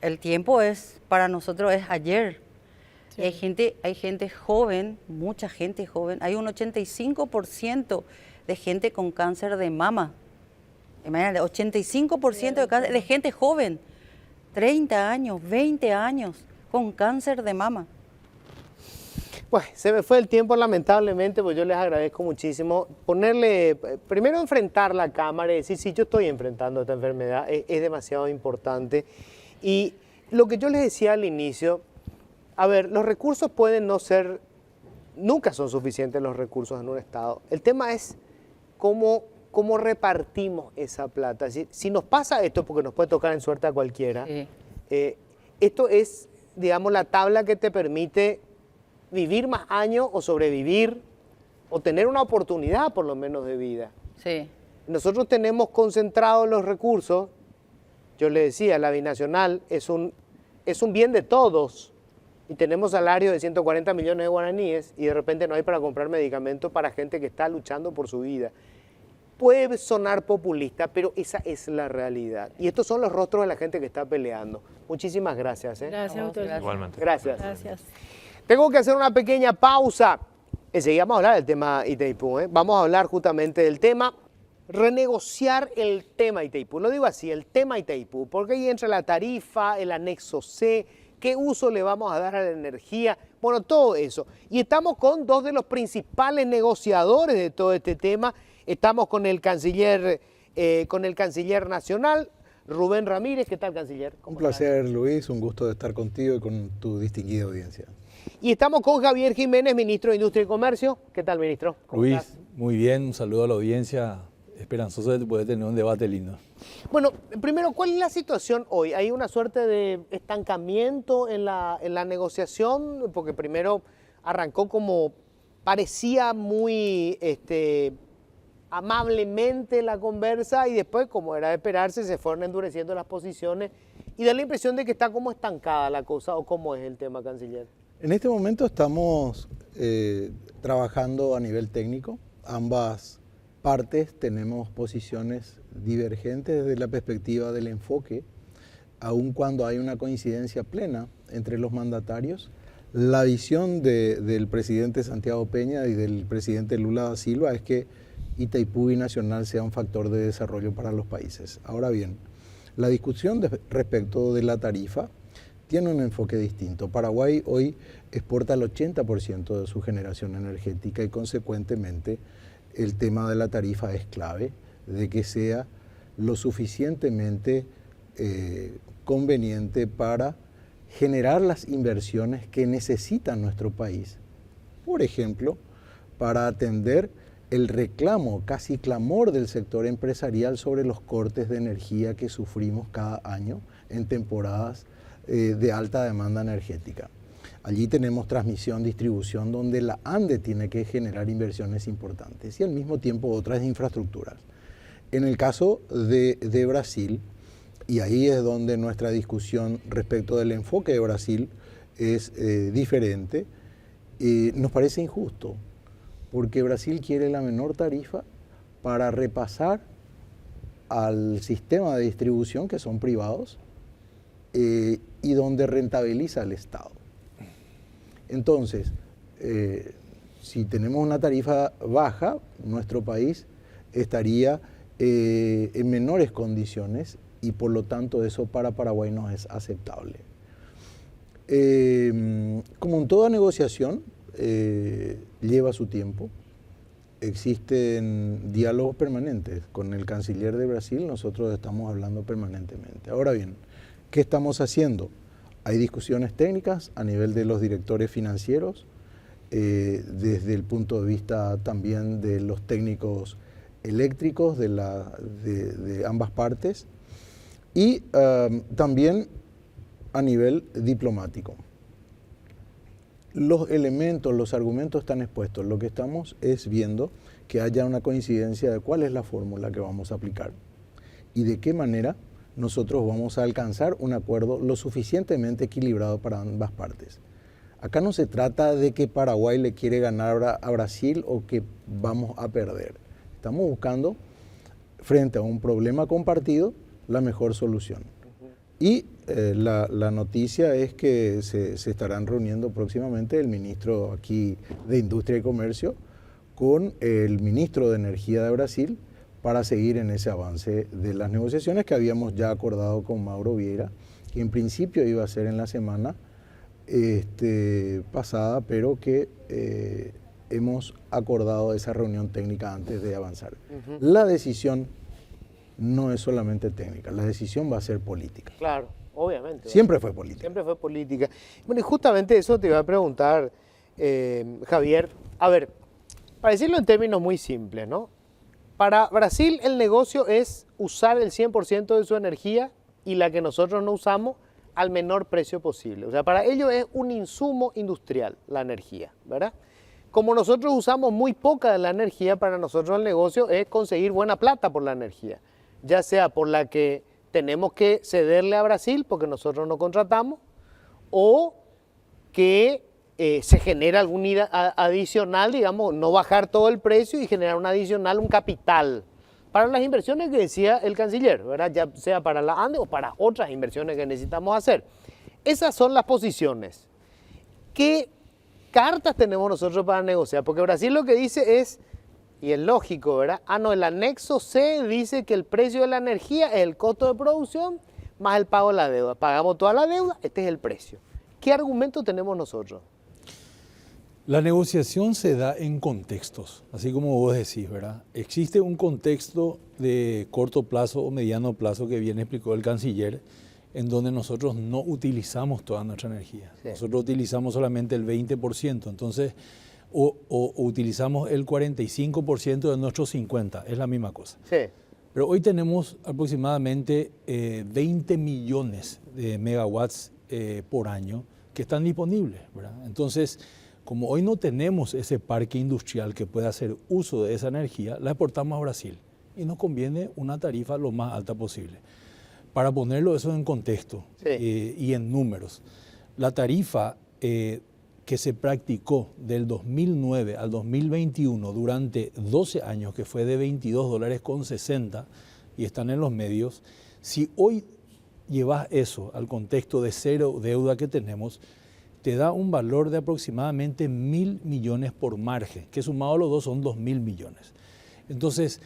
Speaker 3: El tiempo para nosotros es ayer.
Speaker 4: Sí.
Speaker 3: Y hay gente joven, mucha gente joven, hay un 85% de gente con cáncer de mama. Imagínate, 85% de gente joven, 30 años, 20 años, con cáncer de mama.
Speaker 1: Pues se me fue el tiempo lamentablemente, pues yo les agradezco muchísimo. Primero enfrentar la cámara y decir, sí, yo estoy enfrentando esta enfermedad, es demasiado importante. Y lo que yo les decía al inicio, a ver, los recursos pueden no ser, nunca son suficientes los recursos en un estado. El tema es cómo repartimos esa plata. Si nos pasa esto, porque nos puede tocar en suerte a cualquiera,
Speaker 3: Sí.
Speaker 1: Esto es, digamos, la tabla que te permite vivir más años o sobrevivir o tener una oportunidad por lo menos de vida.
Speaker 3: Sí.
Speaker 1: Nosotros tenemos concentrados los recursos, yo le decía, la binacional es un bien de todos y tenemos salarios de 140 millones de guaraníes y de repente no hay para comprar medicamentos para gente que está luchando por su vida. Puede sonar populista, pero esa es la realidad. Y estos son los rostros de la gente que está peleando. Muchísimas gracias.
Speaker 4: Gracias, doctor.
Speaker 3: Gracias.
Speaker 5: Igualmente.
Speaker 1: Gracias.
Speaker 4: Gracias.
Speaker 1: Tengo que hacer una pequeña pausa. Enseguida vamos a hablar del tema Itaipú. Vamos a hablar justamente del tema, renegociar el tema Itaipú. Lo digo así, el tema Itaipú, porque ahí entra la tarifa, el anexo C, qué uso le vamos a dar a la energía, bueno, todo eso. Y estamos con dos de los principales negociadores de todo este tema. Estamos con el canciller nacional, Rubén Ramírez. ¿Qué tal, canciller?
Speaker 6: Un placer, Luis, un gusto de estar contigo y con tu distinguida audiencia.
Speaker 1: Y estamos con Javier Jiménez, ministro de Industria y Comercio. ¿Qué tal, ministro? ¿Cómo
Speaker 7: Luis,
Speaker 1: estás?
Speaker 7: muy bien, un saludo a la audiencia, esperanzoso de poder tener un debate lindo.
Speaker 1: Bueno, primero, ¿cuál es la situación hoy? ¿Hay una suerte de estancamiento en la negociación? Porque primero arrancó como parecía muy amablemente la conversa y después, como era de esperarse, se fueron endureciendo las posiciones y da la impresión de que está como estancada la cosa, ¿o cómo es el tema, canciller?
Speaker 6: En este momento estamos trabajando a nivel técnico. Ambas partes tenemos posiciones divergentes desde la perspectiva del enfoque, aun cuando hay una coincidencia plena entre los mandatarios. La visión del presidente Santiago Peña y del presidente Lula da Silva es que Itaipú Binacional sea un factor de desarrollo para los países. Ahora bien, la discusión respecto de la tarifa tiene un enfoque distinto. Paraguay hoy exporta el 80% de su generación energética y consecuentemente el tema de la tarifa es clave, de que sea lo suficientemente conveniente para generar las inversiones que necesita nuestro país. Por ejemplo, para atender el reclamo, casi clamor del sector empresarial sobre los cortes de energía que sufrimos cada año en temporadas de alta demanda energética. Allí tenemos transmisión, distribución, donde la ANDE tiene que generar inversiones importantes y al mismo tiempo otras infraestructuras. En el caso de Brasil, y ahí es donde nuestra discusión respecto del enfoque de Brasil es diferente, nos parece injusto, porque Brasil quiere la menor tarifa para repasar al sistema de distribución, que son privados, y donde rentabiliza el Estado. Entonces, si tenemos una tarifa baja, nuestro país estaría en menores condiciones y por lo tanto eso para Paraguay no es aceptable. Como en toda negociación, lleva su tiempo. Existen diálogos permanentes. Con el canciller de Brasil nosotros estamos hablando permanentemente. Ahora bien, ¿qué estamos haciendo? Hay discusiones técnicas a nivel de los directores financieros, desde el punto de vista también de los técnicos eléctricos de ambas partes y también a nivel diplomático. Los elementos, los argumentos están expuestos. Lo que estamos es viendo que haya una coincidencia de cuál es la fórmula que vamos a aplicar y de qué manera nosotros vamos a alcanzar un acuerdo lo suficientemente equilibrado para ambas partes. Acá no se trata de que Paraguay le quiere ganar a Brasil o que vamos a perder. Estamos buscando, frente a un problema compartido, la mejor solución. Y la noticia es que se estarán reuniendo próximamente el ministro aquí de Industria y Comercio con el ministro de Energía de Brasil para seguir en ese avance de las negociaciones que habíamos ya acordado con Mauro Vieira, que en principio iba a ser en la semana pasada, pero que hemos acordado esa reunión técnica antes de avanzar. La decisión no es solamente técnica, la decisión va a ser política.
Speaker 1: Claro, obviamente.
Speaker 6: Siempre fue política.
Speaker 1: Siempre fue política. Bueno, y justamente eso te iba a preguntar, Javier. A ver, para decirlo en términos muy simples, ¿no? Para Brasil el negocio es usar el 100% de su energía y la que nosotros no usamos al menor precio posible. O sea, para ellos es un insumo industrial la energía, ¿verdad? Como nosotros usamos muy poca de la energía, para nosotros el negocio es conseguir buena plata por la energía, ya sea por la que tenemos que cederle a Brasil porque nosotros no contratamos, o que se genera algún adicional, digamos, no bajar todo el precio y generar un adicional, un capital para las inversiones que decía el canciller, ¿verdad? Ya sea para la ANDE o para otras inversiones que necesitamos hacer. Esas son las posiciones. ¿Qué cartas tenemos nosotros para negociar? Porque Brasil lo que dice es, y es lógico, ¿verdad? No, el anexo C dice que el precio de la energía es el costo de producción más el pago de la deuda. Pagamos toda la deuda, este es el precio. ¿Qué argumento tenemos nosotros?
Speaker 7: La negociación se da en contextos, así como vos decís, ¿verdad? Existe un contexto de corto plazo o mediano plazo que bien explicó el canciller, en donde nosotros no utilizamos toda nuestra energía.
Speaker 1: Sí.
Speaker 7: Nosotros utilizamos solamente el 20%, entonces, o utilizamos el 45% de nuestros 50%, es la misma cosa.
Speaker 1: Sí.
Speaker 7: Pero hoy tenemos aproximadamente 20 millones de megawatts por año que están disponibles, ¿verdad? Entonces, como hoy no tenemos ese parque industrial que pueda hacer uso de esa energía, la exportamos a Brasil y nos conviene una tarifa lo más alta posible. Para ponerlo eso en contexto y en números, la tarifa que se practicó del 2009 al 2021 durante 12 años, que fue de $22.60 y están en los medios, si hoy llevas eso al contexto de cero deuda que tenemos, te da un valor de aproximadamente 1.000 millones por margen, que sumado a los dos son 2.000 millones. Entonces,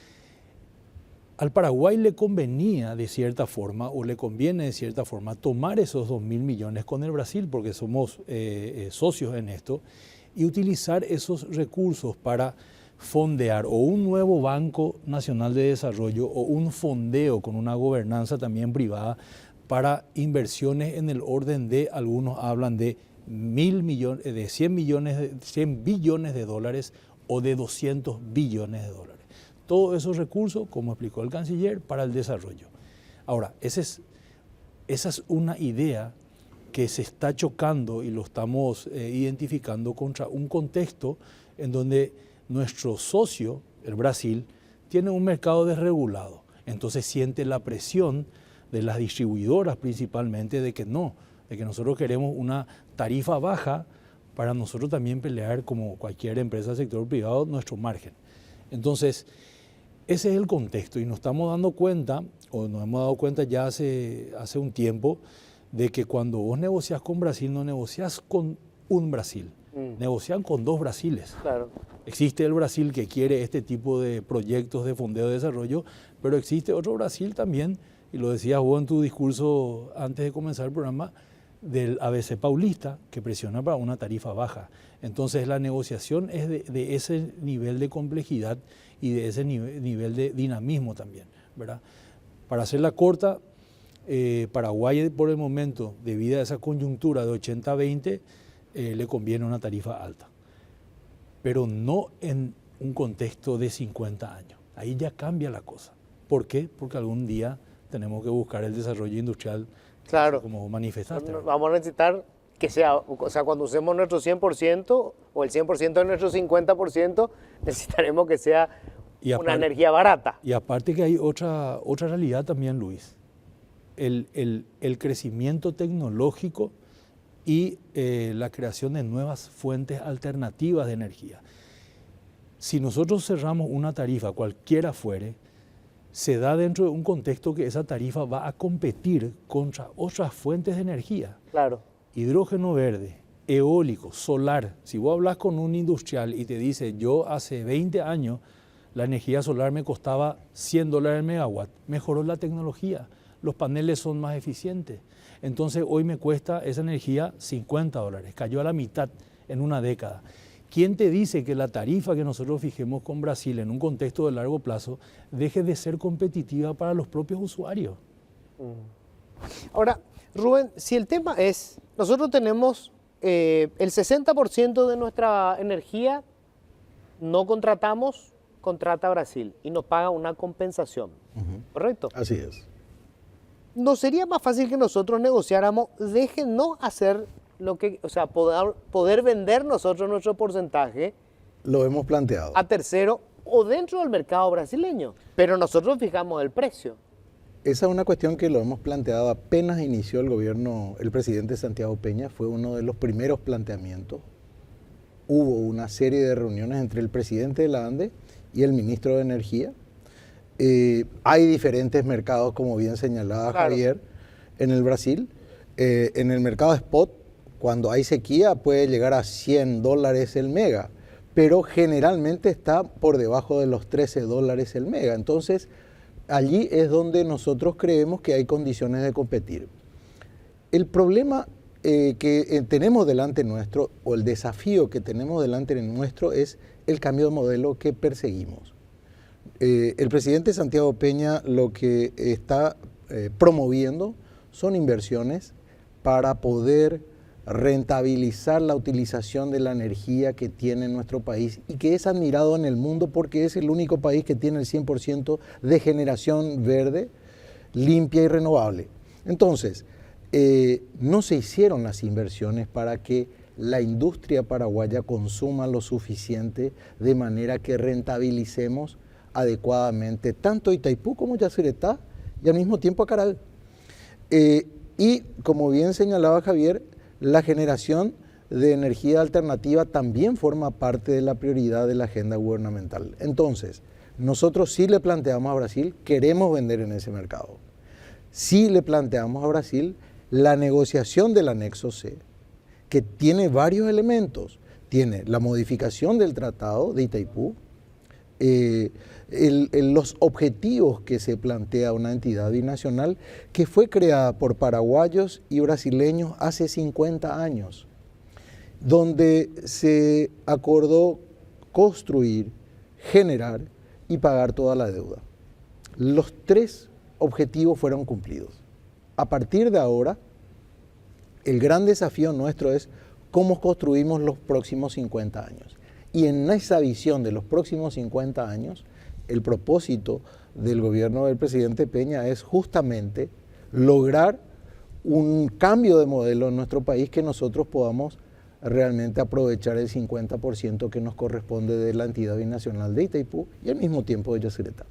Speaker 7: al Paraguay le convenía de cierta forma, o le conviene de cierta forma, tomar esos 2.000 millones con el Brasil, porque somos socios en esto, y utilizar esos recursos para fondear o un nuevo Banco Nacional de Desarrollo o un fondeo con una gobernanza también privada para inversiones en el orden de, algunos hablan de 100 billones de dólares o de 200 billones de dólares. Todos esos recursos, como explicó el canciller, para el desarrollo. Ahora, esa es una idea que se está chocando y lo estamos identificando contra un contexto en donde nuestro socio, el Brasil, tiene un mercado desregulado. Entonces siente la presión de las distribuidoras principalmente de que nosotros queremos una tarifa baja para nosotros también pelear como cualquier empresa del sector privado nuestro margen. Entonces, ese es el contexto y nos estamos dando cuenta, o nos hemos dado cuenta ya hace un tiempo, de que cuando vos negociás con Brasil, no negociás con un Brasil, negocian con dos Brasiles.
Speaker 1: Claro.
Speaker 7: Existe el Brasil que quiere este tipo de proyectos de fondeo de desarrollo, pero existe otro Brasil también, y lo decías vos en tu discurso antes de comenzar el programa, del ABC Paulista, que presiona para una tarifa baja. Entonces la negociación es de ese nivel de complejidad y de ese nivel de dinamismo también, ¿verdad? Para hacerla corta, Paraguay por el momento, debido a esa coyuntura de 80-20, le conviene una tarifa alta, pero no en un contexto de 50 años. Ahí ya cambia la cosa. ¿Por qué? Porque algún día tenemos que buscar el desarrollo industrial,
Speaker 1: Claro.
Speaker 7: como manifestaste.
Speaker 1: Vamos a necesitar que sea, o sea, cuando usemos nuestro 100% o el 100% de nuestro 50%, necesitaremos que sea una energía barata.
Speaker 7: Y aparte que hay otra realidad también, Luis. El crecimiento tecnológico y la creación de nuevas fuentes alternativas de energía. Si nosotros cerramos una tarifa, cualquiera fuere, se da dentro de un contexto que esa tarifa va a competir contra otras fuentes de energía.
Speaker 1: Claro.
Speaker 7: Hidrógeno verde, eólico, solar. Si vos hablas con un industrial y te dice, yo hace 20 años la energía solar me costaba $100 el megawatt, mejoró la tecnología, los paneles son más eficientes. Entonces hoy me cuesta esa energía $50, cayó a la mitad en una década. ¿Quién te dice que la tarifa que nosotros fijemos con Brasil en un contexto de largo plazo deje de ser competitiva para los propios usuarios?
Speaker 1: Ahora, Rubén, si el tema es, nosotros tenemos el 60% de nuestra energía no contratamos, contrata Brasil y nos paga una compensación, ¿correcto?
Speaker 6: Así es.
Speaker 1: ¿No sería más fácil que nosotros negociáramos, déjennos hacer lo que, o sea, poder vender nosotros nuestro porcentaje
Speaker 6: Lo hemos planteado.
Speaker 1: a tercero o dentro del mercado brasileño? Pero nosotros fijamos el precio.
Speaker 6: Esa es una cuestión que lo hemos planteado apenas inició el gobierno, el presidente Santiago Peña, fue uno de los primeros planteamientos. Hubo una serie de reuniones entre el presidente de la ANDE y el ministro de Energía. Hay diferentes mercados, como bien señalaba Javier, en el Brasil. En el mercado spot, cuando hay sequía, puede llegar a $100 el mega, pero generalmente está por debajo de los $13 el mega. Entonces, allí es donde nosotros creemos que hay condiciones de competir. El problema que tenemos delante nuestro, o el desafío que tenemos delante nuestro, es el cambio de modelo que perseguimos. El presidente Santiago Peña lo que está promoviendo son inversiones para poder rentabilizar la utilización de la energía que tiene nuestro país y que es admirado en el mundo porque es el único país que tiene el 100% de generación verde, limpia y renovable. Entonces, no se hicieron las inversiones para que la industria paraguaya consuma lo suficiente de manera que rentabilicemos adecuadamente tanto Itaipú como Yacyretá y al mismo tiempo Acaral. Y como bien señalaba Javier, la generación de energía alternativa también forma parte de la prioridad de la agenda gubernamental. Entonces, nosotros sí le planteamos a Brasil, queremos vender en ese mercado. Sí le planteamos a Brasil la negociación del anexo C, que tiene varios elementos. Tiene la modificación del tratado de Itaipú, los objetivos que se plantea una entidad binacional que fue creada por paraguayos y brasileños hace 50 años, donde se acordó construir, generar y pagar toda la deuda. Los tres objetivos fueron cumplidos. A partir de ahora, el gran desafío nuestro es cómo construimos los próximos 50 años. Y en esa visión de los próximos 50 años, el propósito del gobierno del presidente Peña es justamente lograr un cambio de modelo en nuestro país que nosotros podamos realmente aprovechar el 50% que nos corresponde de la entidad binacional de Itaipú y al mismo tiempo de Yacyretá.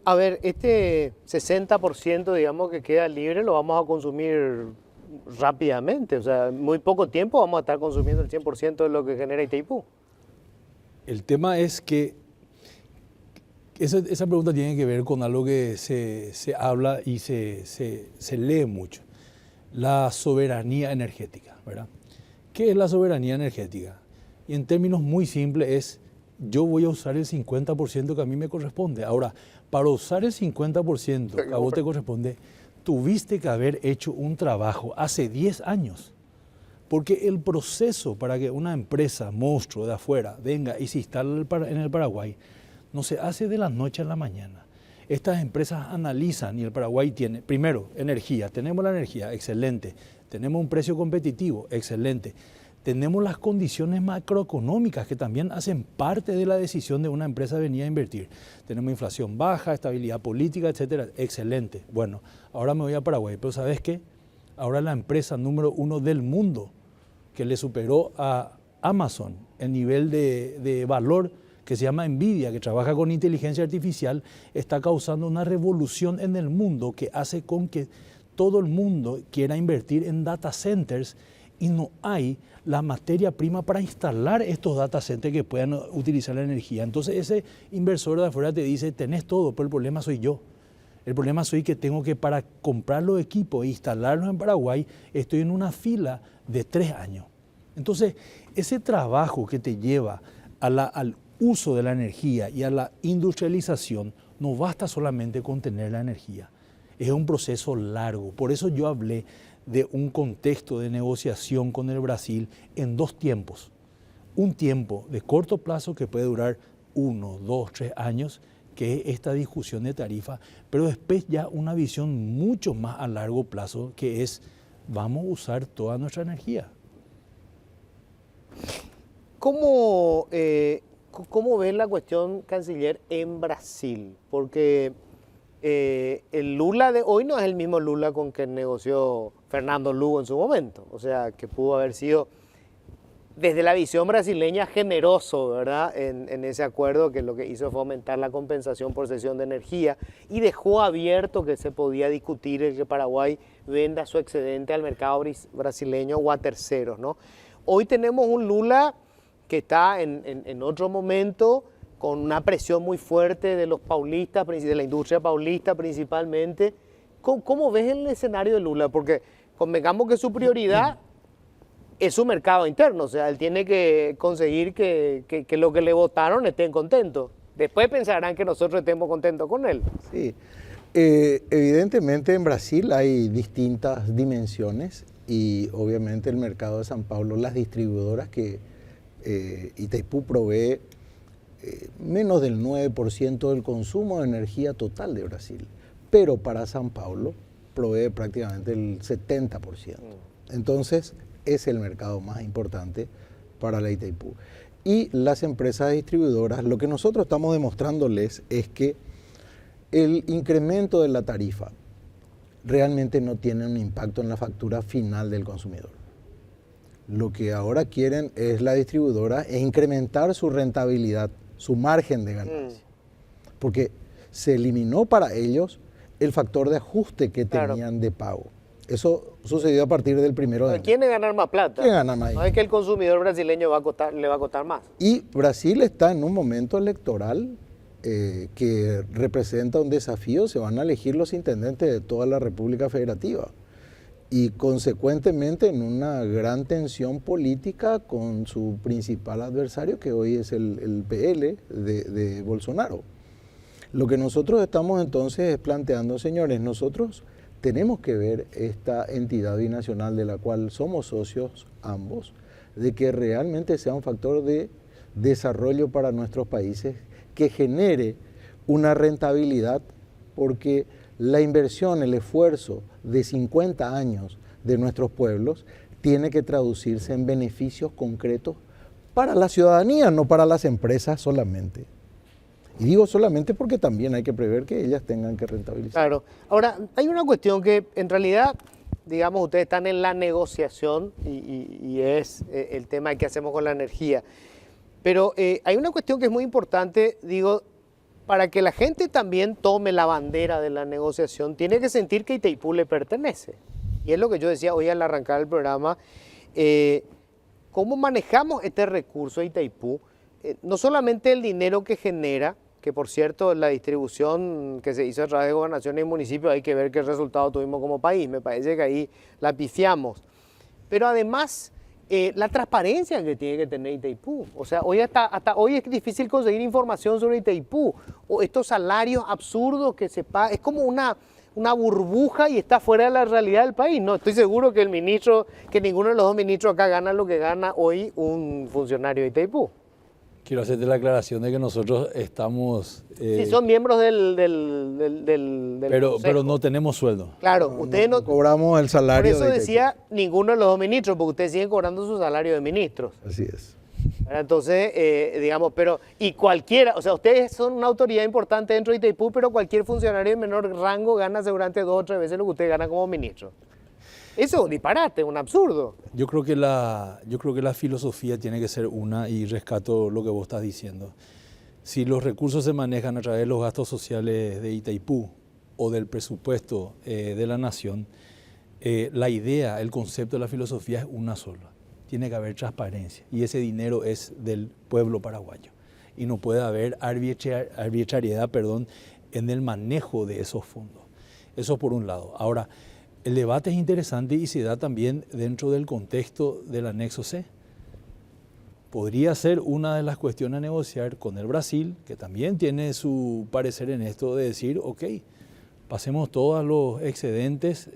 Speaker 1: A ver, este 60% digamos que queda libre lo vamos a consumir rápidamente, o sea, en muy poco tiempo vamos a estar consumiendo el 100% de lo que genera Itaipú.
Speaker 7: El tema es que esa pregunta tiene que ver con algo que se habla y se lee mucho, la soberanía energética, ¿verdad? ¿Qué es la soberanía energética? Y en términos muy simples es, yo voy a usar el 50% que a mí me corresponde. Ahora, para usar el 50% que a vos te corresponde, tuviste que haber hecho un trabajo hace 10 años. Porque el proceso para que una empresa monstruo de afuera venga y se instale en el Paraguay no se hace de la noche a la mañana. Estas empresas analizan y el Paraguay tiene, primero, energía. Tenemos la energía, excelente. Tenemos un precio competitivo, excelente. Tenemos las condiciones macroeconómicas que también hacen parte de la decisión de una empresa de venir a invertir. Tenemos inflación baja, estabilidad política, etcétera. Excelente. Bueno, ahora me voy a Paraguay, pero ¿sabes qué? Ahora la empresa número 1 del mundo que le superó a Amazon en nivel de valor, que se llama Nvidia, que trabaja con inteligencia artificial, está causando una revolución en el mundo que hace con que todo el mundo quiera invertir en data centers y no hay la materia prima para instalar estos data centers que puedan utilizar la energía. Entonces ese inversor de afuera te dice, tenés todo, pero el problema soy yo. El problema soy que tengo que, para comprar los equipos e instalarlos en Paraguay, estoy en una fila de 3 años. Entonces, ese trabajo que te lleva al uso de la energía y a la industrialización, no basta solamente con tener la energía. Es un proceso largo. Por eso yo hablé de un contexto de negociación con el Brasil en 2 tiempos. Un tiempo de corto plazo que puede durar 1, 2, 3 años, que es esta discusión de tarifa, pero después ya una visión mucho más a largo plazo, que es, vamos a usar toda nuestra energía.
Speaker 1: ¿Cómo ven la cuestión, canciller, en Brasil? Porque el Lula de hoy no es el mismo Lula con que negoció Fernando Lugo en su momento. O sea, que pudo haber sido, desde la visión brasileña, generoso, ¿verdad? En ese acuerdo, que lo que hizo fue aumentar la compensación por cesión de energía y dejó abierto que se podía discutir el que Paraguay venda su excedente al mercado brasileño o a terceros, ¿no? Hoy tenemos un Lula que está en otro momento, con una presión muy fuerte de los paulistas, de la industria paulista principalmente. ¿Cómo ves el escenario de Lula? Porque convengamos que su prioridad es su mercado interno, o sea, él tiene que conseguir que los que le votaron estén contentos. Después pensarán que nosotros estemos contentos con él.
Speaker 6: Sí, evidentemente en Brasil hay distintas dimensiones y obviamente el mercado de San Pablo, las distribuidoras que Itaipú provee menos del 9% del consumo de energía total de Brasil, pero para San Pablo provee prácticamente el 70%. Entonces es el mercado más importante para la Itaipú. Y las empresas distribuidoras, lo que nosotros estamos demostrándoles es que el incremento de la tarifa realmente no tiene un impacto en la factura final del consumidor. Lo que ahora quieren es la distribuidora es incrementar su rentabilidad, su margen de ganancia, porque se eliminó para ellos el factor de ajuste que tenían de pago. Eso sucedió a partir del 1 de enero.
Speaker 1: ¿Quién ganar más plata?
Speaker 6: ¿Quién gana más?
Speaker 1: No es que el consumidor brasileño le va a costar más.
Speaker 6: Y Brasil está en un momento electoral que representa un desafío. Se van a elegir los intendentes de toda la República Federativa y consecuentemente en una gran tensión política con su principal adversario, que hoy es el PL de Bolsonaro. Lo que nosotros estamos entonces es planteando, señores, nosotros tenemos que ver esta entidad binacional de la cual somos socios ambos, de que realmente sea un factor de desarrollo para nuestros países, que genere una rentabilidad, porque la inversión, el esfuerzo de 50 años de nuestros pueblos tiene que traducirse en beneficios concretos para la ciudadanía, no para las empresas solamente. Y digo solamente porque también hay que prever que ellas tengan que rentabilizar.
Speaker 1: Claro. Ahora, hay una cuestión que en realidad, digamos, ustedes están en la negociación y es el tema de qué hacemos con la energía. Pero hay una cuestión que es muy importante, digo, para que la gente también tome la bandera de la negociación, tiene que sentir que Itaipú le pertenece. Y es lo que yo decía hoy al arrancar el programa, cómo manejamos este recurso de Itaipú, no solamente el dinero que genera, que por cierto la distribución que se hizo a través de gobernaciones y municipios, hay que ver qué resultado tuvimos como país, me parece que ahí la pifiamos, pero además la transparencia que tiene que tener Itaipú. O sea, hoy hasta hoy es difícil conseguir información sobre Itaipú, o estos salarios absurdos que se pagan, es como una burbuja y está fuera de la realidad del país. No estoy seguro que ninguno de los dos ministros acá gana lo que gana hoy un funcionario de Itaipú.
Speaker 7: Quiero hacerte la aclaración de que nosotros estamos...
Speaker 1: sí, son miembros del
Speaker 7: pero no tenemos sueldo.
Speaker 1: Claro, ustedes no
Speaker 6: cobramos el salario.
Speaker 1: Por eso decía ninguno de los dos ministros, porque ustedes siguen cobrando su salario de ministros.
Speaker 6: Así es.
Speaker 1: Entonces, digamos, pero, y cualquiera, o sea, ustedes son una autoridad importante dentro de Itaipú, pero cualquier funcionario de menor rango gana seguramente 2 o 3 veces lo que usted gana como ministro. Eso es un disparate, un absurdo.
Speaker 7: Yo creo que la filosofía tiene que ser una, y rescato lo que vos estás diciendo. Si los recursos se manejan a través de los gastos sociales de Itaipú o del presupuesto de la nación, la idea, el concepto de la filosofía es una sola. Tiene que haber transparencia y ese dinero es del pueblo paraguayo. Y no puede haber arbitrariedad en el manejo de esos fondos. Eso por un lado. Ahora, el debate es interesante y se da también dentro del contexto del anexo C. Podría ser una de las cuestiones a negociar con el Brasil, que también tiene su parecer en esto de decir, ok, pasemos todos los excedentes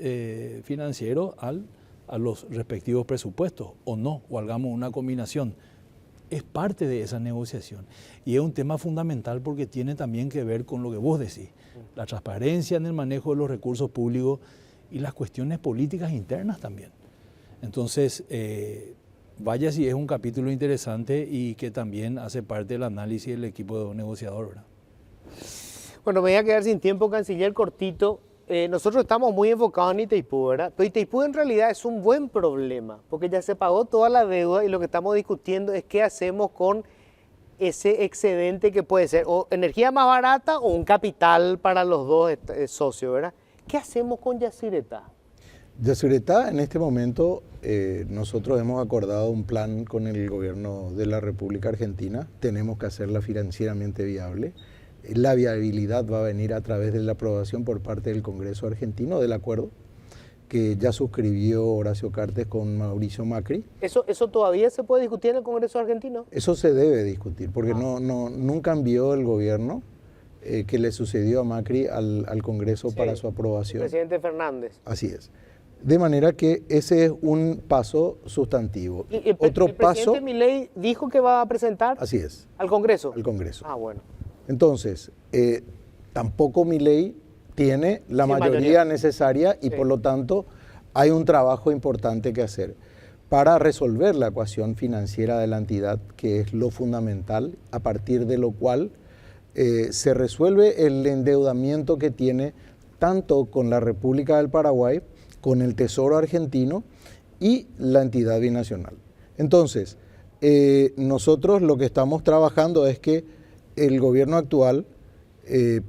Speaker 7: financieros a los respectivos presupuestos, o no, o hagamos una combinación. Es parte de esa negociación y es un tema fundamental porque tiene también que ver con lo que vos decís, la transparencia en el manejo de los recursos públicos y las cuestiones políticas internas también. Entonces, vaya si es un capítulo interesante y que también hace parte del análisis del equipo negociador, ¿verdad?
Speaker 1: Bueno, me voy a quedar sin tiempo, canciller, cortito. Nosotros estamos muy enfocados en Itaipú, ¿verdad? Pero Itaipú en realidad es un buen problema, porque ya se pagó toda la deuda y lo que estamos discutiendo es qué hacemos con ese excedente que puede ser o energía más barata o un capital para los dos socios, ¿verdad? ¿Qué hacemos con Yacyretá?
Speaker 6: Yacyretá, en este momento, nosotros hemos acordado un plan con el gobierno de la República Argentina. Tenemos que hacerla financieramente viable. La viabilidad va a venir a través de la aprobación por parte del Congreso argentino del acuerdo que ya suscribió Horacio Cartes con Mauricio Macri.
Speaker 1: ¿Eso todavía se puede discutir en el Congreso argentino?
Speaker 6: Eso se debe discutir, porque nunca envió el gobierno que le sucedió a Macri al Congreso para su aprobación.
Speaker 1: El presidente Fernández.
Speaker 6: Así es. De manera que ese es un paso sustantivo.
Speaker 1: ¿Y el
Speaker 6: Otro paso,
Speaker 1: presidente Milei dijo que va a presentar
Speaker 6: así es,
Speaker 1: al Congreso?
Speaker 6: al Congreso.
Speaker 1: Ah, bueno.
Speaker 6: Entonces, tampoco Milei tiene la
Speaker 1: Sí,
Speaker 6: mayoría necesaria y
Speaker 1: Sí.
Speaker 6: por lo tanto hay un trabajo importante que hacer para resolver la ecuación financiera de la entidad, que es lo fundamental, a partir de lo cual se resuelve el endeudamiento que tiene tanto con la República del Paraguay, con el Tesoro argentino y la entidad binacional. Entonces, nosotros lo que estamos trabajando es que el gobierno actual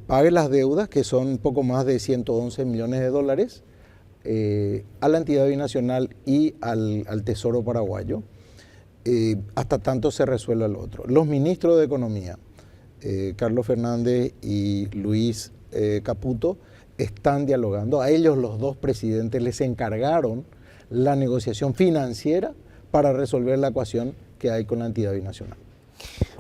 Speaker 6: pague las deudas, que son un poco más de 111 millones de dólares, a la entidad binacional y al Tesoro paraguayo, hasta tanto se resuelva lo otro. Los ministros de Economía, Carlos Fernández y Luis Caputo, están dialogando. A ellos los dos presidentes les encargaron la negociación financiera para resolver la ecuación que hay con la entidad binacional.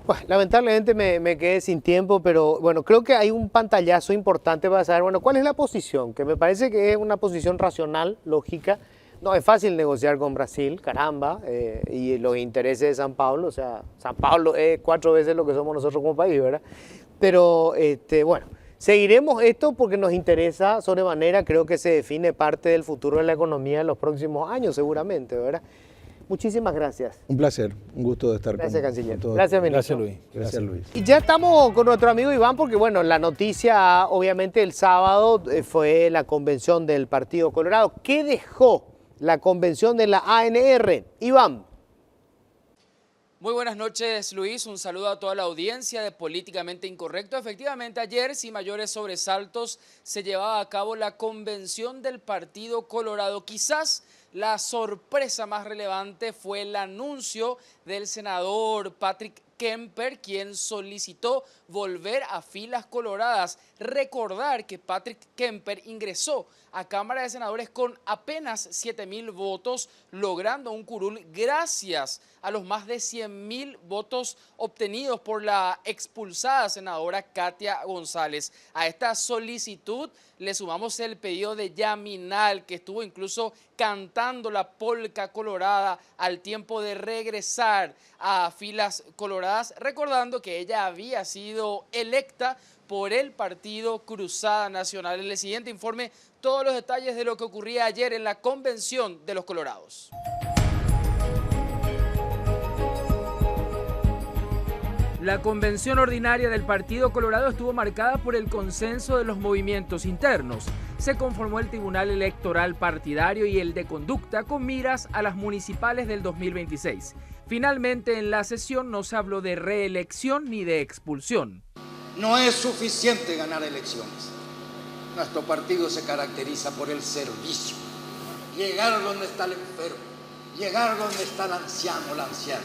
Speaker 1: Bueno, lamentablemente me quedé sin tiempo, pero bueno, creo que hay un pantallazo importante para saber, bueno, cuál es la posición, que me parece que es una posición racional, lógica. No es fácil negociar con Brasil, caramba, y los intereses de San Pablo, o sea, San Pablo es 4 veces lo que somos nosotros como país, ¿verdad? Pero bueno, seguiremos esto porque nos interesa sobremanera, creo que se define parte del futuro de la economía en los próximos años seguramente, ¿verdad? Muchísimas gracias.
Speaker 6: Un placer, un gusto de estar
Speaker 1: Gracias,
Speaker 6: con
Speaker 1: canciller.
Speaker 6: todos.
Speaker 1: Gracias, ministro.
Speaker 7: Gracias, Luis.
Speaker 6: Gracias, Luis.
Speaker 1: Y ya estamos con nuestro amigo Iván porque, bueno, la noticia, obviamente, el sábado fue la convención del Partido Colorado. ¿Qué dejó la convención de la ANR? Iván.
Speaker 8: Muy buenas noches, Luis. Un saludo a toda la audiencia de Políticamente Incorrecto. Efectivamente, ayer, sin mayores sobresaltos, se llevaba a cabo la convención del Partido Colorado. Quizás la sorpresa más relevante fue el anuncio del senador Patrick Kemper, quien solicitó volver a filas coloradas. Recordar que Patrick Kemper ingresó a Cámara de Senadores con apenas 7.000 votos, logrando un curul gracias a los más de 100.000 votos obtenidos por la expulsada senadora Katia González. A esta solicitud le sumamos el pedido de Yaminal, que estuvo incluso cantando la polca colorada al tiempo de regresar a filas coloradas, recordando que ella había sido electa por el partido Cruzada Nacional. En el siguiente informe, todos los detalles de lo que ocurría ayer en la convención de los Colorados. La convención ordinaria del Partido Colorado estuvo marcada por el consenso de los movimientos internos. Se conformó el Tribunal Electoral Partidario y el de Conducta con miras a las municipales del 2026. Finalmente, en la sesión no se habló de reelección ni de expulsión.
Speaker 9: No es suficiente ganar elecciones. Nuestro partido se caracteriza por el servicio. Llegar donde está el enfermo, llegar donde está el anciano o la anciana,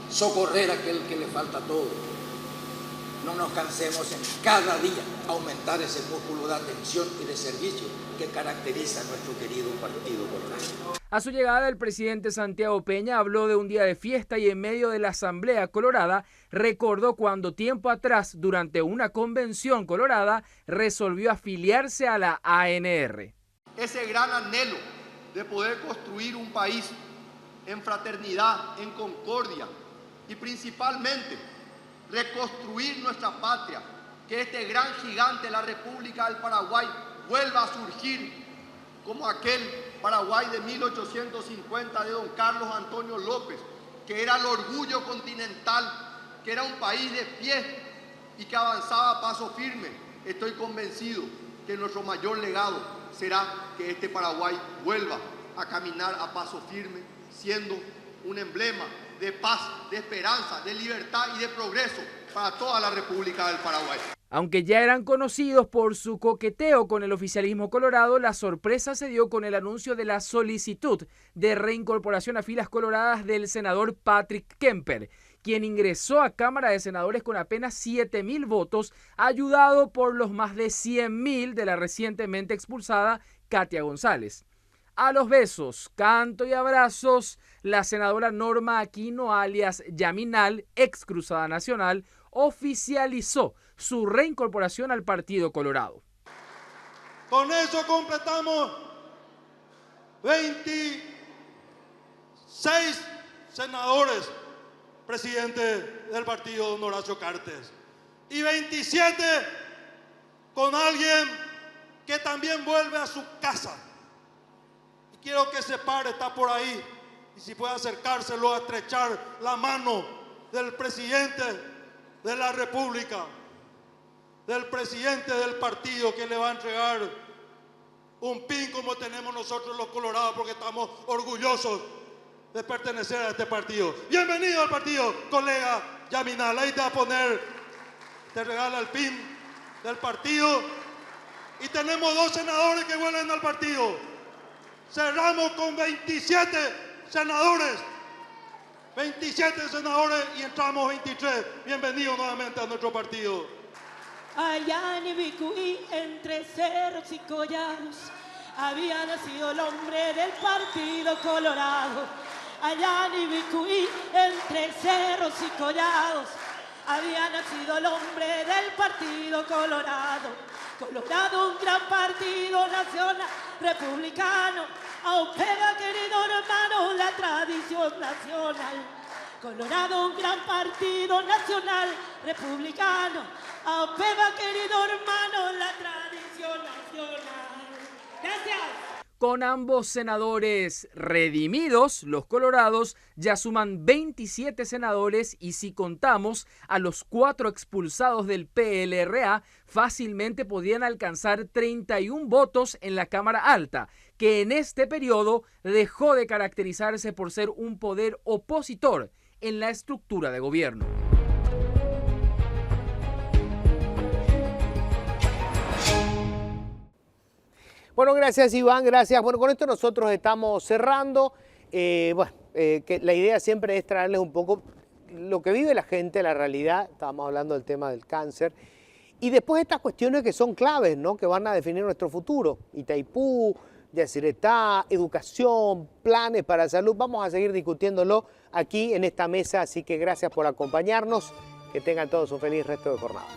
Speaker 9: socorrer a aquel que le falta todo. No nos cansemos en cada día aumentar ese músculo de atención y de servicio que caracteriza a nuestro querido Partido Colorado.
Speaker 8: A su llegada, el presidente Santiago Peña habló de un día de fiesta y en medio de la Asamblea Colorada recordó cuando tiempo atrás, durante una convención colorada, resolvió afiliarse a la ANR.
Speaker 10: Ese gran anhelo de poder construir un país en fraternidad, en concordia y principalmente reconstruir nuestra patria, que este gran gigante, la República del Paraguay, vuelva a surgir como aquel Paraguay de 1850 de don Carlos Antonio López, que era el orgullo continental, que era un país de pie y que avanzaba a paso firme. Estoy convencido que nuestro mayor legado será que este Paraguay vuelva a caminar a paso firme, siendo un emblema de paz, de esperanza, de libertad y de progreso para toda la República del Paraguay.
Speaker 8: Aunque ya eran conocidos por su coqueteo con el oficialismo colorado, la sorpresa se dio con el anuncio de la solicitud de reincorporación a filas coloradas del senador Patrick Kemper, quien ingresó a Cámara de Senadores con apenas 7.000 votos, ayudado por los más de 100.000 de la recientemente expulsada Katia González. A los besos, canto y abrazos, la senadora Norma Aquino, alias Yaminal, ex Cruzada Nacional, oficializó su reincorporación al Partido Colorado.
Speaker 10: Con eso completamos 26 senadores, presidente del partido, don Horacio Cartes, y 27 con alguien que también vuelve a su casa. Y quiero que se pare, está por ahí, y si puede acercárselo a estrechar la mano del presidente de la República, del presidente del partido, que le va a entregar un pin como tenemos nosotros los colorados, porque estamos orgullosos de pertenecer a este partido. Bienvenido al partido, colega Yaminal. Ahí te va a poner, te regala el pin del partido. Y tenemos 2 senadores que vuelven al partido. Cerramos con 27 senadores. 27 senadores y entramos 23. Bienvenido nuevamente a nuestro partido.
Speaker 11: Allá en Ibicuí, entre cerros y collados, había nacido el hombre del Partido Colorado. Allá en Ibicuí, entre cerros y collados, había nacido el hombre del Partido Colorado. Colorado, un gran partido nacional republicano, aupega, querido hermano, la tradición nacional. Colorado, un gran partido nacional republicano, aupega, querido hermano, la tradición nacional. Gracias.
Speaker 8: Con ambos senadores redimidos, los colorados ya suman 27 senadores y si contamos a los 4 expulsados del PLRA, fácilmente podían alcanzar 31 votos en la Cámara Alta, que en este periodo dejó de caracterizarse por ser un poder opositor en la estructura de gobierno.
Speaker 1: Bueno, gracias Iván, gracias. Bueno, con esto nosotros estamos cerrando. Que la idea siempre es traerles un poco lo que vive la gente, la realidad. Estábamos hablando del tema del cáncer. Y después estas cuestiones que son claves, ¿no? Que van a definir nuestro futuro. Itaipú, Yacyretá, educación, planes para salud. Vamos a seguir discutiéndolo aquí en esta mesa. Así que gracias por acompañarnos. Que tengan todos un feliz resto de jornada.